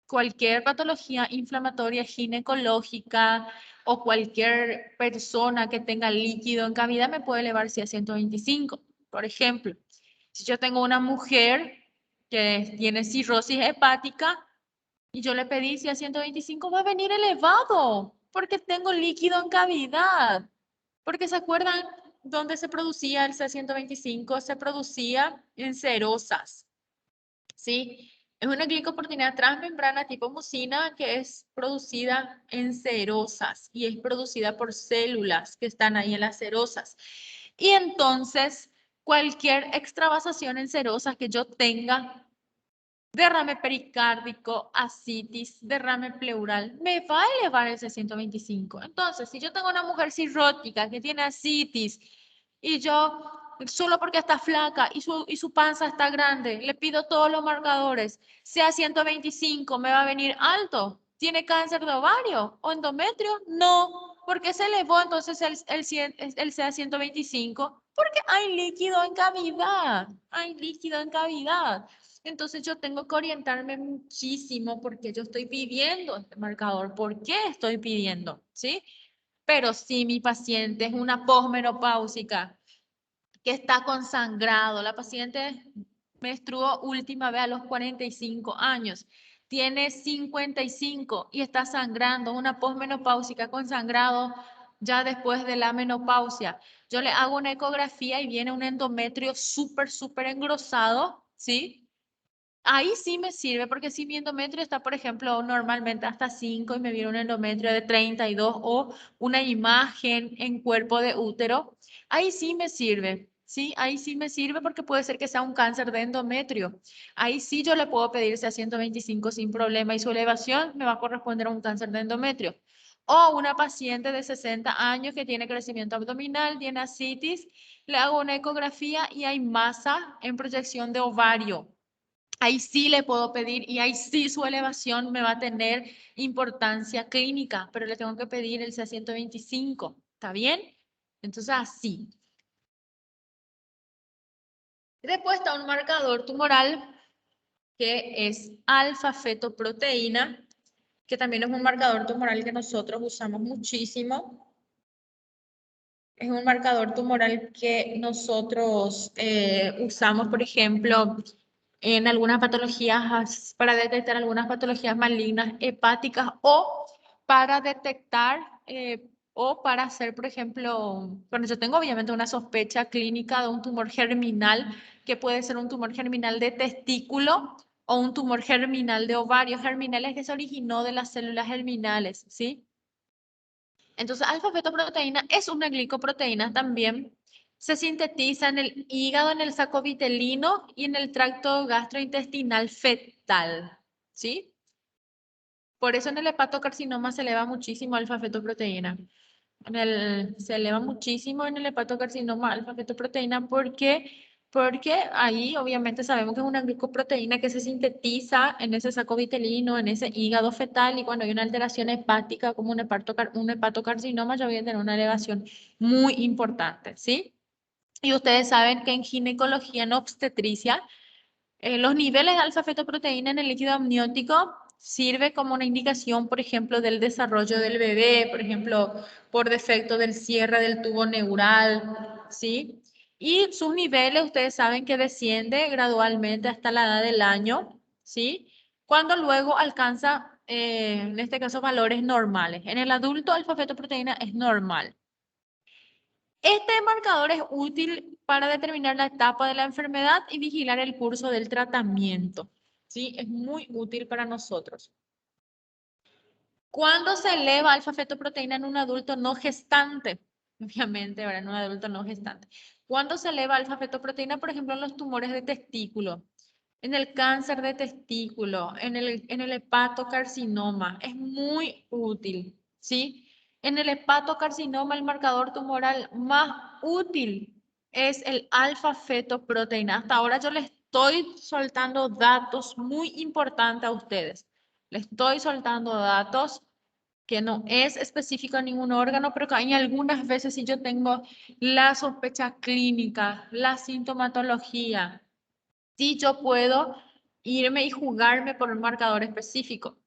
cualquier patología inflamatoria ginecológica o cualquier persona que tenga líquido en cavidad me puede elevarse a 125. Por ejemplo, si yo tengo una mujer que tiene cirrosis hepática y yo le pedí si a 125 va a venir elevado porque tengo líquido en cavidad. Porque se acuerdan dónde se producía el C125, se producía en serosas. ¿Sí? Es una glicoproteína transmembrana tipo mucina que es producida en serosas y es producida por células que están ahí en las serosas. Y entonces, cualquier extravasación en serosas que yo tenga, derrame pericárdico, ascitis, derrame pleural, me va a elevar el C125. Entonces, si yo tengo una mujer cirrótica que tiene ascitis y yo, solo porque está flaca y su panza está grande, le pido todos los marcadores, sea 125, ¿me va a venir alto? ¿Tiene cáncer de ovario o endometrio? No, porque se elevó entonces el CA 125, porque hay líquido en cavidad, hay líquido en cavidad. Entonces yo tengo que orientarme muchísimo porque yo estoy pidiendo este marcador. ¿Por qué estoy pidiendo? ¿Sí? Pero si mi paciente es una posmenopáusica que está con sangrado, la paciente menstruó última vez a los 45 años, tiene 55 y está sangrando, una posmenopáusica con sangrado ya después de la menopausia. Yo le hago una ecografía y viene un endometrio súper engrosado, ¿sí? Ahí sí me sirve porque si mi endometrio está, por ejemplo, normalmente hasta 5 y me viene un endometrio de 32 o una imagen en cuerpo de útero, ahí sí me sirve. Sí, ahí sí me sirve porque puede ser que sea un cáncer de endometrio. Ahí sí yo le puedo pedirse a 125 sin problema y su elevación me va a corresponder a un cáncer de endometrio. O una paciente de 60 años que tiene crecimiento abdominal, tiene ascitis, le hago una ecografía y hay masa en proyección de ovario. Ahí sí le puedo pedir y ahí sí su elevación me va a tener importancia clínica, pero le tengo que pedir el C125. ¿Está bien? Entonces así. Después está un marcador tumoral que es alfa-fetoproteína, que también es un marcador tumoral que nosotros usamos muchísimo. Es un marcador tumoral que nosotros usamos, por ejemplo, en algunas patologías, para detectar algunas patologías malignas hepáticas o para detectar o para hacer, por ejemplo, bueno, yo tengo obviamente una sospecha clínica de un tumor germinal, que puede ser un tumor germinal de testículo o un tumor germinal de ovario. Germinales que se originó de las células germinales, ¿sí? Entonces, alfa-fetoproteína es una glicoproteína también. Se sintetiza en el hígado, en el saco vitelino y en el tracto gastrointestinal fetal. ¿Sí? Por eso en el hepatocarcinoma se eleva muchísimo alfa-fetoproteína. Se eleva muchísimo en el hepatocarcinoma alfa-fetoproteína porque porque ahí obviamente sabemos que es una glicoproteína que se sintetiza en ese saco vitelino, en ese hígado fetal, y cuando hay una alteración hepática como un hepatocarcinoma, ya voy a tener una elevación muy importante, ¿sí? Y ustedes saben que en ginecología, en obstetricia, los niveles de alfa-fetoproteína en el líquido amniótico sirve como una indicación, por ejemplo, del desarrollo del bebé, por ejemplo, por defecto del cierre del tubo neural, ¿sí? Y sus niveles, ustedes saben que desciende gradualmente hasta la edad del año, ¿sí? Cuando luego alcanza, en este caso, valores normales. En el adulto, alfa-fetoproteína es normal. Este marcador es útil para determinar la etapa de la enfermedad y vigilar el curso del tratamiento. ¿Sí? Es muy útil para nosotros. ¿Cuándo se eleva alfa-fetoproteína en un adulto no gestante? Obviamente, ahora en un adulto no gestante. ¿Cuándo se eleva alfa-fetoproteína? Por ejemplo, en los tumores de testículo, en el cáncer de testículo, en el hepatocarcinoma. Es muy útil, ¿sí? En el hepatocarcinoma, el marcador tumoral más útil es el alfa-fetoproteína. Hasta ahora yo les estoy soltando datos muy importantes a ustedes. Les estoy soltando datos que no es específico a ningún órgano, pero que hay algunas veces si yo tengo la sospecha clínica, la sintomatología, sí yo puedo irme y jugarme por un marcador específico.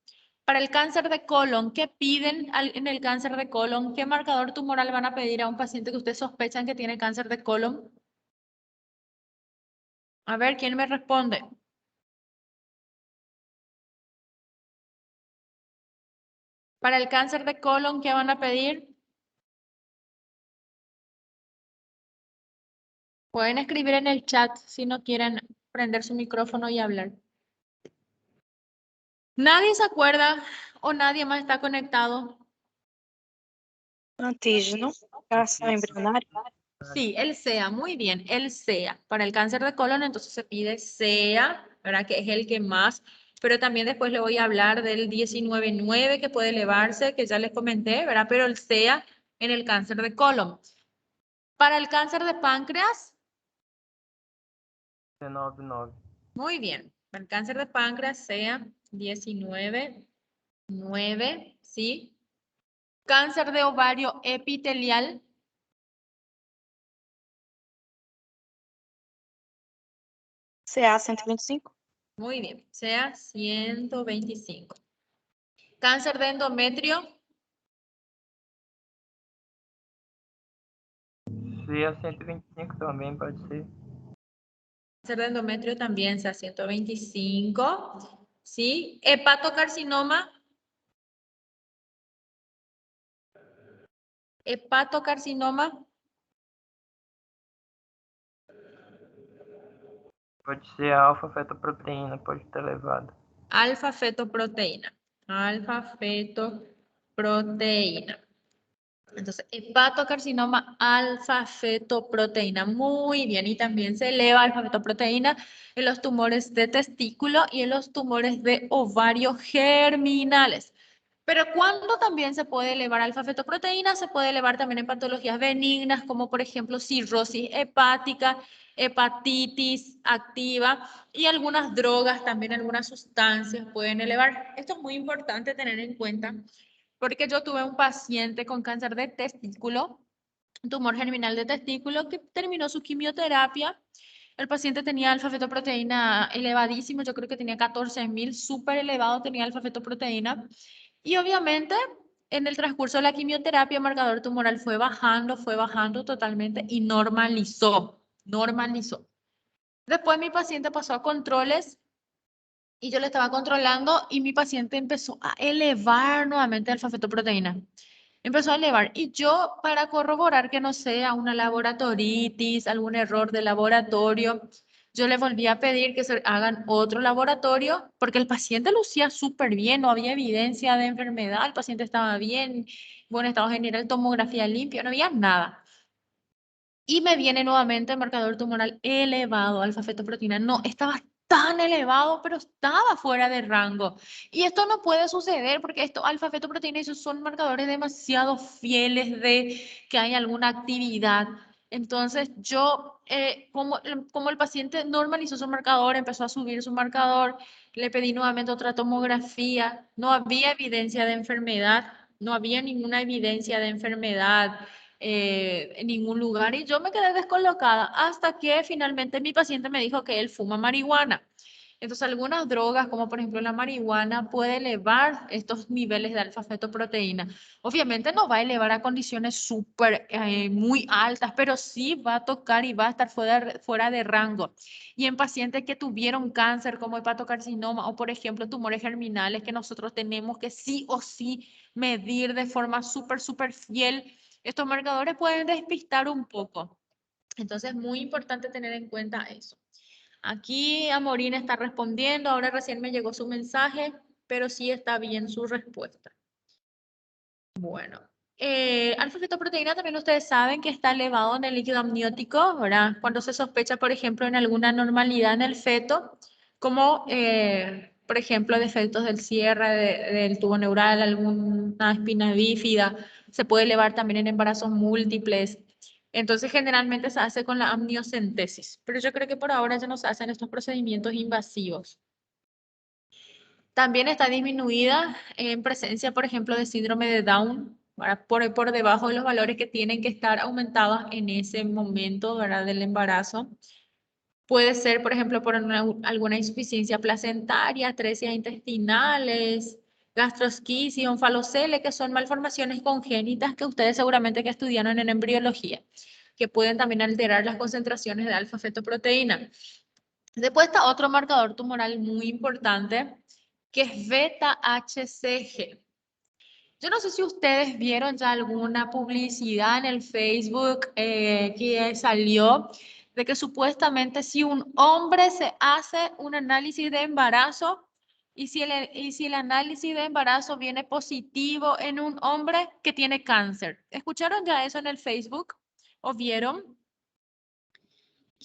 Para el cáncer de colon, ¿qué piden en el cáncer de colon? ¿Qué marcador tumoral van a pedir a un paciente que ustedes sospechan que tiene cáncer de colon? A ver, ¿quién me responde? Para el cáncer de colon, ¿qué van a pedir? Pueden escribir en el chat si no quieren prender su micrófono y hablar. ¿Nadie se acuerda o nadie más está conectado? Antígeno, reação embrionária. Sí, el SEA, muy bien, el SEA. Para el cáncer de colon, entonces se pide SEA, ¿verdad? Que es el que más, pero también después le voy a hablar del 19.9 que puede elevarse, que ya les comenté, ¿verdad? Pero el SEA en el cáncer de colon. Para el cáncer de páncreas, 19,9. muy bien. Para el cáncer de páncreas, SEA 19.9, ¿sí? Cáncer de ovario epitelial, CA 125. muy bien, SEA 125. Cáncer de endometrio, Se a 125 também pode ser. cáncer de endometrio también SEA 125, ¿sí? Hepatocarcinoma, hepatocarcinoma, Pode ser a alfa-fetoproteína, pode estar elevada. alfa-fetoproteína, alfa-fetoproteína. Entonces, hepatocarcinoma alfa-fetoproteína, muy bien, y también se eleva alfa-fetoproteína en los tumores de testículo y en los tumores de ovario germinales. Pero cuando también se puede elevar alfa-fetoproteína, se puede elevar también en patologías benignas, como por ejemplo cirrosis hepática, hepatitis activa y algunas drogas, también algunas sustancias pueden elevar. Esto es muy importante tener en cuenta porque yo tuve un paciente con cáncer de testículo, un tumor germinal de testículo, que terminó su quimioterapia. El paciente tenía alfa-fetoproteína elevadísimo, yo creo que tenía 14.000, súper elevado tenía alfa-fetoproteína. Y obviamente en el transcurso de la quimioterapia el marcador tumoral fue bajando totalmente y normalizó, normalizó. Después mi paciente pasó a controles y yo le estaba controlando y mi paciente empezó a elevar nuevamente alfa-fetoproteína. Empezó a elevar y yo para corroborar que no sea una laboratoritis, algún error de laboratorio, yo le volví a pedir que se hagan otro laboratorio porque el paciente lucía súper bien, no había evidencia de enfermedad, el paciente estaba bien, buen estado general, tomografía limpia, no había nada. Y me viene nuevamente el marcador tumoral elevado, alfa-fetoproteína. No, estaba tan elevado, pero estaba fuera de rango. Y esto no puede suceder porque esto, alfa-fetoproteína, esos son marcadores demasiado fieles de que hay alguna actividad. Entonces yo, como el paciente normalizó su marcador, empezó a subir su marcador, le pedí nuevamente otra tomografía, no había evidencia de enfermedad, no había ninguna evidencia de enfermedad en ningún lugar y yo me quedé descolocada hasta que finalmente mi paciente me dijo que él fuma marihuana. Entonces, algunas drogas, como por ejemplo la marihuana, puede elevar estos niveles de alfa-fetoproteína. Obviamente no va a elevar a condiciones súper, muy altas, pero sí va a tocar y va a estar fuera de rango. Y en pacientes que tuvieron cáncer, como hepatocarcinoma o por ejemplo tumores germinales, que nosotros tenemos que sí o sí medir de forma súper fiel, estos marcadores pueden despistar un poco. Entonces, es muy importante tener en cuenta eso. Aquí Amorín está respondiendo, ahora recién me llegó su mensaje, pero sí está bien su respuesta. Bueno, alfa-fetoproteína también ustedes saben que está elevado en el líquido amniótico, ¿verdad? Cuando se sospecha, por ejemplo, en alguna anormalidad en el feto, como por ejemplo defectos del cierre del tubo neural, alguna espina bífida, se puede elevar también en embarazos múltiples. Entonces, generalmente se hace con la amniocentesis, pero yo creo que por ahora ya no se hacen estos procedimientos invasivos. También está disminuida en presencia, por ejemplo, de síndrome de Down, ¿verdad? Por debajo de los valores que tienen que estar aumentados en ese momento, ¿verdad? Del embarazo. Puede ser, por ejemplo, por alguna insuficiencia placentaria, atresia intestinales, gastrosquisis, onfalocele, que son malformaciones congénitas que ustedes seguramente que estudiaron en embriología, que pueden también alterar las concentraciones de alfa-fetoproteína. Después está otro marcador tumoral muy importante, que es beta-HCG. Yo no sé si ustedes vieron ya alguna publicidad en el Facebook que salió de que supuestamente si un hombre se hace un análisis de embarazo y si el análisis de embarazo viene positivo en un hombre que tiene cáncer. ¿Escucharon ya eso en el Facebook? ¿O vieron?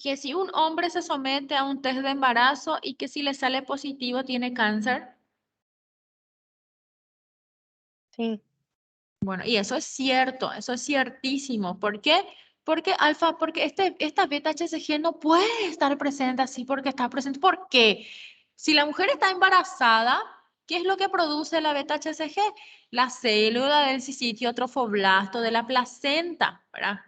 Que si un hombre se somete a un test de embarazo y que si le sale positivo tiene cáncer. Sí. Bueno, y eso es cierto, eso es ciertísimo. ¿Por qué? Porque esta beta HCG no puede estar presente así porque está presente. ¿Por qué? Si la mujer está embarazada, ¿qué es lo que produce la beta HCG? La célula del sitio trofoblasto de la placenta, ¿verdad?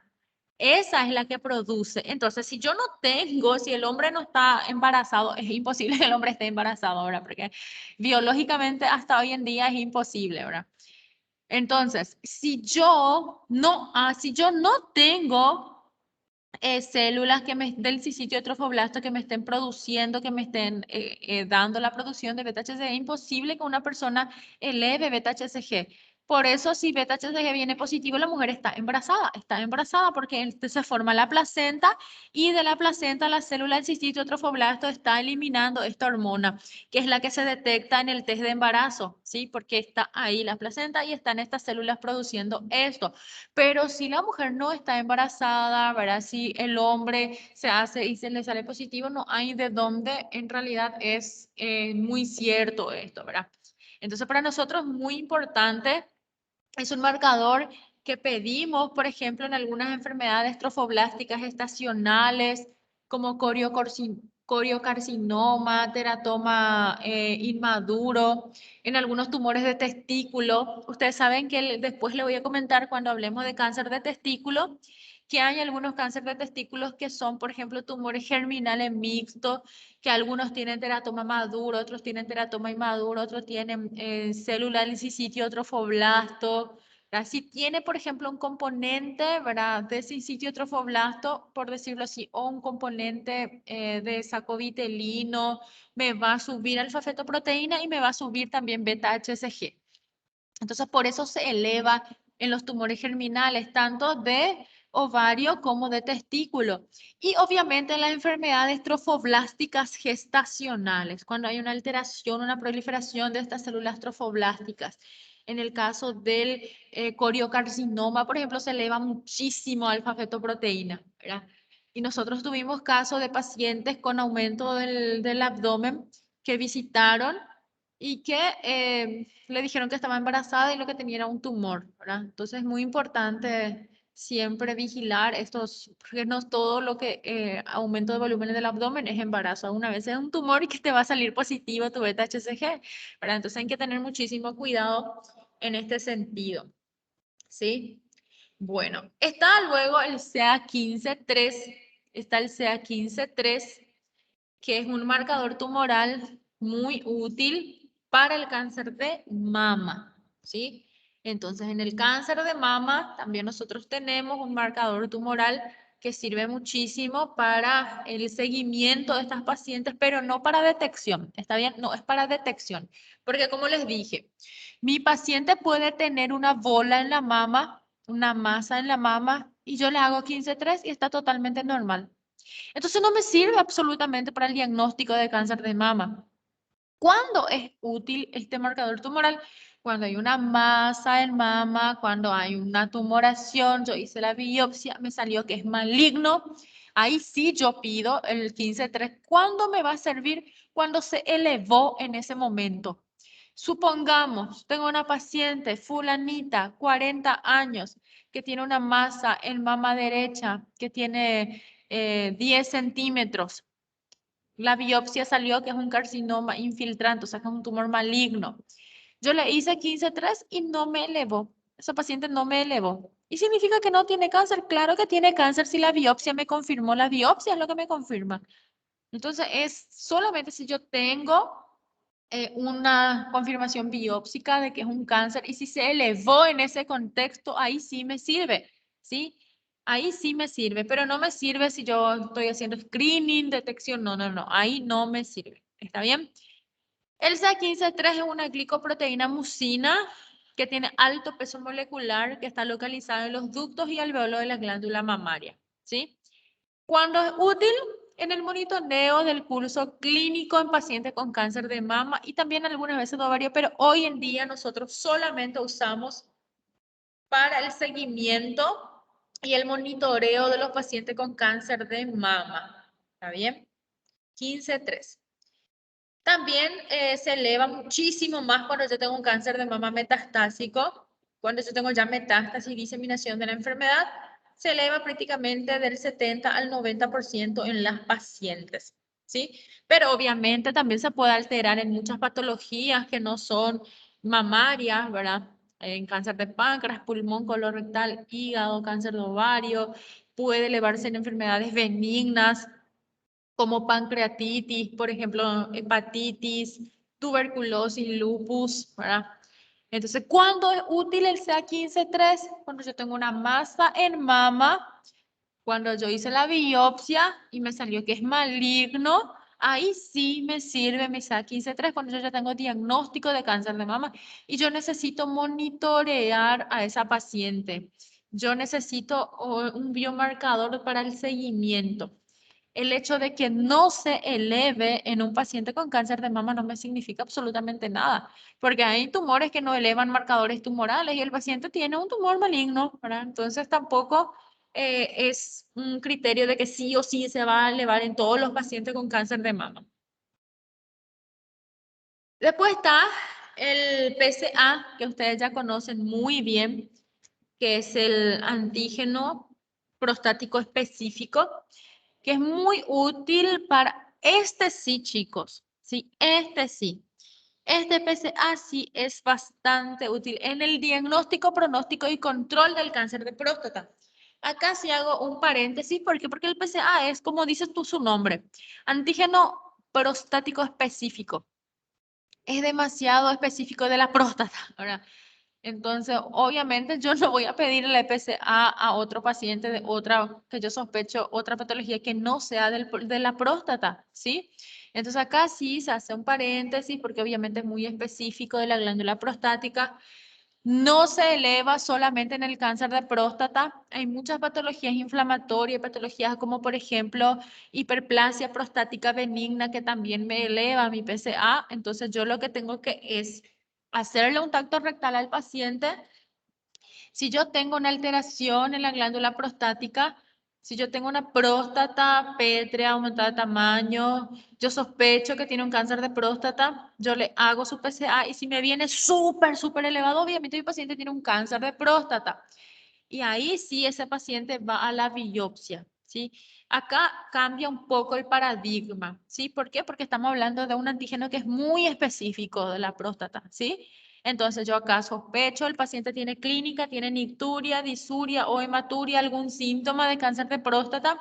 Esa es la que produce. Entonces, si yo no tengo, si el hombre no está embarazado, es imposible que el hombre esté embarazado, ¿verdad? Porque biológicamente hasta hoy en día es imposible, ¿verdad? Entonces, si yo no tengo células del sitio trofoblasto que me estén produciendo, que me estén dando la producción de beta-HCG, es imposible que una persona eleve beta-HCG. Por eso, si beta-HCG viene positivo, la mujer está embarazada porque se forma la placenta y de la placenta la célula del sitio trofoblasto está eliminando esta hormona, que es la que se detecta en el test de embarazo, ¿sí? Porque está ahí la placenta y están estas células produciendo esto. Pero si la mujer no está embarazada, ¿verdad? Si el hombre se hace y se le sale positivo, no hay de dónde en realidad es muy cierto esto, ¿verdad? Entonces, para nosotros es muy importante, es un marcador que pedimos, por ejemplo, en algunas enfermedades trofoblásticas estacionales, como coriocarcinoma, teratoma inmaduro, en algunos tumores de testículo. Ustedes saben que después le voy a comentar cuando hablemos de cáncer de testículo, que hay algunos cánceres de testículos que son, por ejemplo, tumores germinales mixtos, que algunos tienen teratoma maduro, otros tienen teratoma inmaduro, otros tienen célula del sitio trofoblasto. Si tiene, por ejemplo, un componente, ¿verdad? De sitio trofoblasto, por decirlo así, o un componente de saco vitelino, me va a subir alfa-fetoproteína y me va a subir también beta-HCG. Entonces, por eso se eleva en los tumores germinales, tanto de ovario como de testículo. Y obviamente en las enfermedades trofoblásticas gestacionales, cuando hay una alteración, una proliferación de estas células trofoblásticas. En el caso del coriocarcinoma, por ejemplo, se eleva muchísimo alfa-fetoproteína, ¿verdad? Y nosotros tuvimos casos de pacientes con aumento del abdomen que visitaron y que le dijeron que estaba embarazada y lo que tenía era un tumor, ¿verdad? Entonces es muy importante siempre vigilar estos, porque no todo lo que aumento de volumen del abdomen es embarazo. Una vez es un tumor y que te va a salir positivo tu beta HCG, ¿verdad? Entonces hay que tener muchísimo cuidado en este sentido, ¿sí? Bueno, está luego el CA15-3, está el CA15-3, que es un marcador tumoral muy útil para el cáncer de mama, ¿sí? Entonces, en el cáncer de mama también nosotros tenemos un marcador tumoral que sirve muchísimo para el seguimiento de estas pacientes, pero no para detección, ¿está bien? No, es para detección, porque como les dije, mi paciente puede tener una bola en la mama, una masa en la mama, y yo le hago 15-3 y está totalmente normal. Entonces no me sirve absolutamente para el diagnóstico de cáncer de mama. ¿Cuándo es útil este marcador tumoral? Cuando hay una masa en mama, cuando hay una tumoración, yo hice la biopsia, me salió que es maligno. Ahí sí yo pido el 15-3. ¿Cuándo me va a servir? Cuando se elevó en ese momento. Supongamos, tengo una paciente, fulanita, 40 años, que tiene una masa en mama derecha, que tiene 10 centímetros. La biopsia salió que es un carcinoma infiltrante, o sea, que es un tumor maligno. Yo le hice 15-3 y no me elevó. Esa paciente no me elevó. ¿Y significa que no tiene cáncer? Claro que tiene cáncer si la biopsia me confirmó. La biopsia es lo que me confirma. Entonces, es solamente si yo tengo una confirmación biópsica de que es un cáncer y si se elevó en ese contexto, ahí sí me sirve, ¿sí? Ahí sí me sirve, pero no me sirve si yo estoy haciendo screening, detección, no, ahí no me sirve, ¿está bien? El CA15-3 es una glicoproteína mucina que tiene alto peso molecular, que está localizada en los ductos y alveolos de la glándula mamaria, ¿sí? ¿Cuándo es útil? En el monitoreo del curso clínico en pacientes con cáncer de mama y también algunas veces de ovario, pero hoy en día nosotros solamente usamos para el seguimiento y el monitoreo de los pacientes con cáncer de mama. ¿Está bien? 15-3. También se eleva muchísimo más cuando yo tengo un cáncer de mama metastásico, cuando yo tengo ya metástasis y diseminación de la enfermedad, se eleva prácticamente del 70 al 90% en las pacientes, ¿sí? Pero obviamente también se puede alterar en muchas patologías que no son mamarias, ¿verdad? En cáncer de páncreas, pulmón, colorectal, hígado, cáncer de ovario, puede elevarse en enfermedades benignas, como pancreatitis, por ejemplo, hepatitis, tuberculosis, lupus, ¿verdad? Entonces, ¿cuándo es útil el CA15-3? Cuando yo tengo una masa en mama, cuando yo hice la biopsia y me salió que es maligno, ahí sí me sirve mi CA15-3 cuando yo ya tengo diagnóstico de cáncer de mama y yo necesito monitorear a esa paciente. Yo necesito un biomarcador para el seguimiento. El hecho de que no se eleve en un paciente con cáncer de mama no me significa absolutamente nada, porque hay tumores que no elevan marcadores tumorales y el paciente tiene un tumor maligno, ¿verdad? Entonces tampoco es un criterio de que sí o sí se va a elevar en todos los pacientes con cáncer de mama. Después está el PSA, que ustedes ya conocen muy bien, que es el antígeno prostático específico, que es muy útil para este sí, chicos. Sí, este sí. Este PSA sí es bastante útil en el diagnóstico, pronóstico y control del cáncer de próstata. Acá sí hago un paréntesis, ¿por qué? Porque el PSA es, como dices tú su nombre, antígeno prostático específico. Es demasiado específico de la próstata, ¿verdad? Entonces, obviamente yo no voy a pedir el PSA a otro paciente de otra, que yo sospecho, otra patología que no sea de la próstata, ¿sí? Entonces acá sí se hace un paréntesis porque obviamente es muy específico de la glándula prostática. No se eleva solamente en el cáncer de próstata. Hay muchas patologías inflamatorias, patologías como por ejemplo hiperplasia prostática benigna que también me eleva mi PSA. Entonces yo lo que tengo que es hacerle un tacto rectal al paciente. Si yo tengo una alteración en la glándula prostática, si yo tengo una próstata pétrea, aumentada de tamaño, yo sospecho que tiene un cáncer de próstata, yo le hago su PSA y si me viene súper elevado, obviamente mi paciente tiene un cáncer de próstata. y ahí sí ese paciente va a la biopsia, ¿sí? Acá cambia un poco el paradigma, ¿sí? ¿Por qué? Porque estamos hablando de un antígeno que es muy específico de la próstata, ¿sí? Entonces yo acá sospecho, el paciente tiene clínica, tiene nicturia, disuria o hematuria, algún síntoma de cáncer de próstata,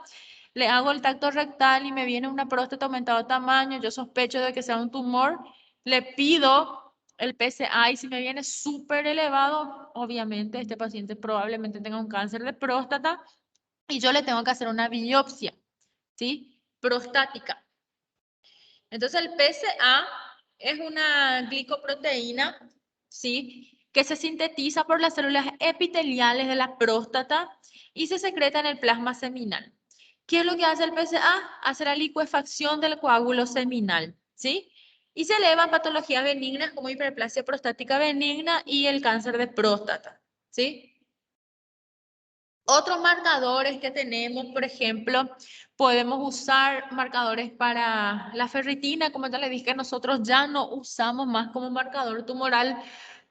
le hago el tacto rectal y me viene una próstata aumentada de tamaño, yo sospecho de que sea un tumor, le pido el PSA y si me viene súper elevado, obviamente este paciente probablemente tenga un cáncer de próstata y yo le tengo que hacer una biopsia, ¿sí? Prostática. Entonces el PSA es una glicoproteína, ¿sí? Que se sintetiza por las células epiteliales de la próstata y se secreta en el plasma seminal. ¿Qué es lo que hace el PSA? Hace la licuefacción del coágulo seminal, ¿sí? Y se elevan patologías benignas como hiperplasia prostática benigna y el cáncer de próstata, ¿sí? Otros marcadores que tenemos, por ejemplo, podemos usar marcadores para la ferritina, como ya les dije, nosotros ya no usamos más como marcador tumoral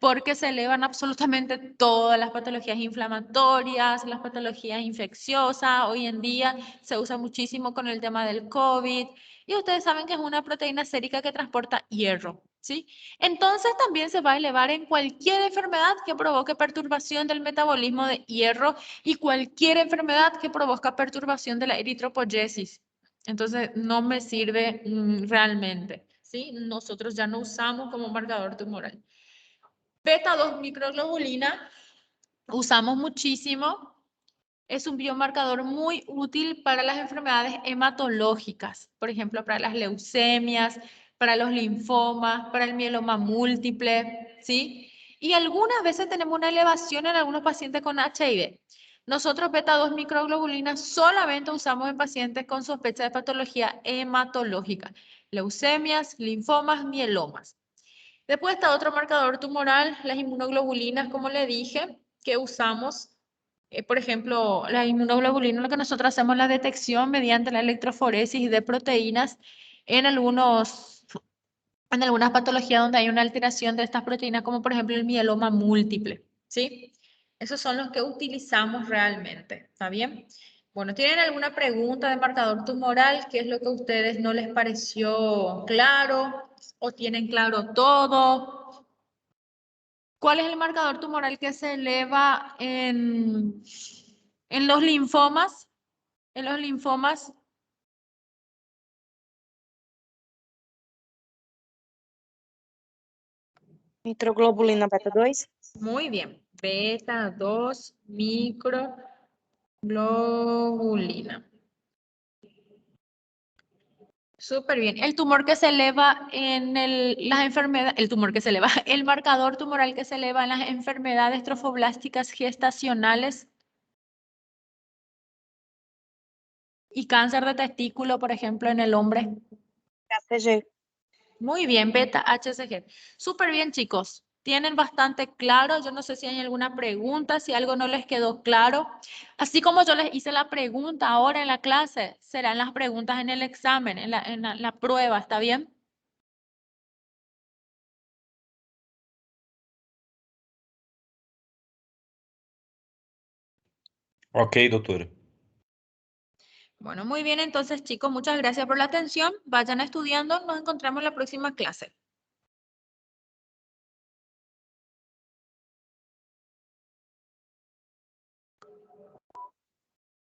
porque se elevan absolutamente todas las patologías inflamatorias, las patologías infecciosas. Hoy en día se usa muchísimo con el tema del COVID y ustedes saben que es una proteína sérica que transporta hierro, ¿sí? Entonces también se va a elevar en cualquier enfermedad que provoque perturbación del metabolismo de hierro y cualquier enfermedad que provoca perturbación de la eritropoyesis. Entonces, no me sirve realmente, ¿sí? Nosotros ya no usamos como marcador tumoral. Beta 2 microglobulina, usamos muchísimo. Es un biomarcador muy útil para las enfermedades hematológicas, por ejemplo, para las leucemias, para los linfomas, para el mieloma múltiple, ¿sí? Y algunas veces tenemos una elevación en algunos pacientes con HIV. Nosotros beta 2 microglobulina solamente usamos en pacientes con sospecha de patología hematológica, leucemias, linfomas, mielomas. Después está otro marcador tumoral, las inmunoglobulinas, como le dije, que usamos. Por ejemplo, la inmunoglobulina, lo que nosotros hacemos la detección mediante la electroforesis de proteínas en algunas patologías donde hay una alteración de estas proteínas, como por ejemplo el mieloma múltiple, ¿sí? Esos son los que utilizamos realmente, ¿está bien? Bueno, ¿tienen alguna pregunta de marcador tumoral? ¿Qué es lo que a ustedes no les pareció claro o tienen claro todo? ¿Cuál es el marcador tumoral que se eleva en los linfomas? En los linfomas, Microglobulina beta 2. muy bien. Beta 2 microglobulina. Súper bien. El tumor que se eleva en las enfermedades, el tumor que se eleva, el marcador tumoral que se eleva en las enfermedades trofoblásticas gestacionales y cáncer de testículo, por ejemplo, en el hombre. HCG. Muy bien, beta HCG. Súper bien, chicos. Tienen bastante claro. Yo no sé si hay alguna pregunta, si algo no les quedó claro. Así como yo les hice la pregunta ahora en la clase, serán las preguntas en el examen, en la prueba, ¿está bien? Ok, doutora. Bueno, muy bien, entonces, chicos, muchas gracias por la atención. Vayan estudiando. Nos encontramos en la próxima clase.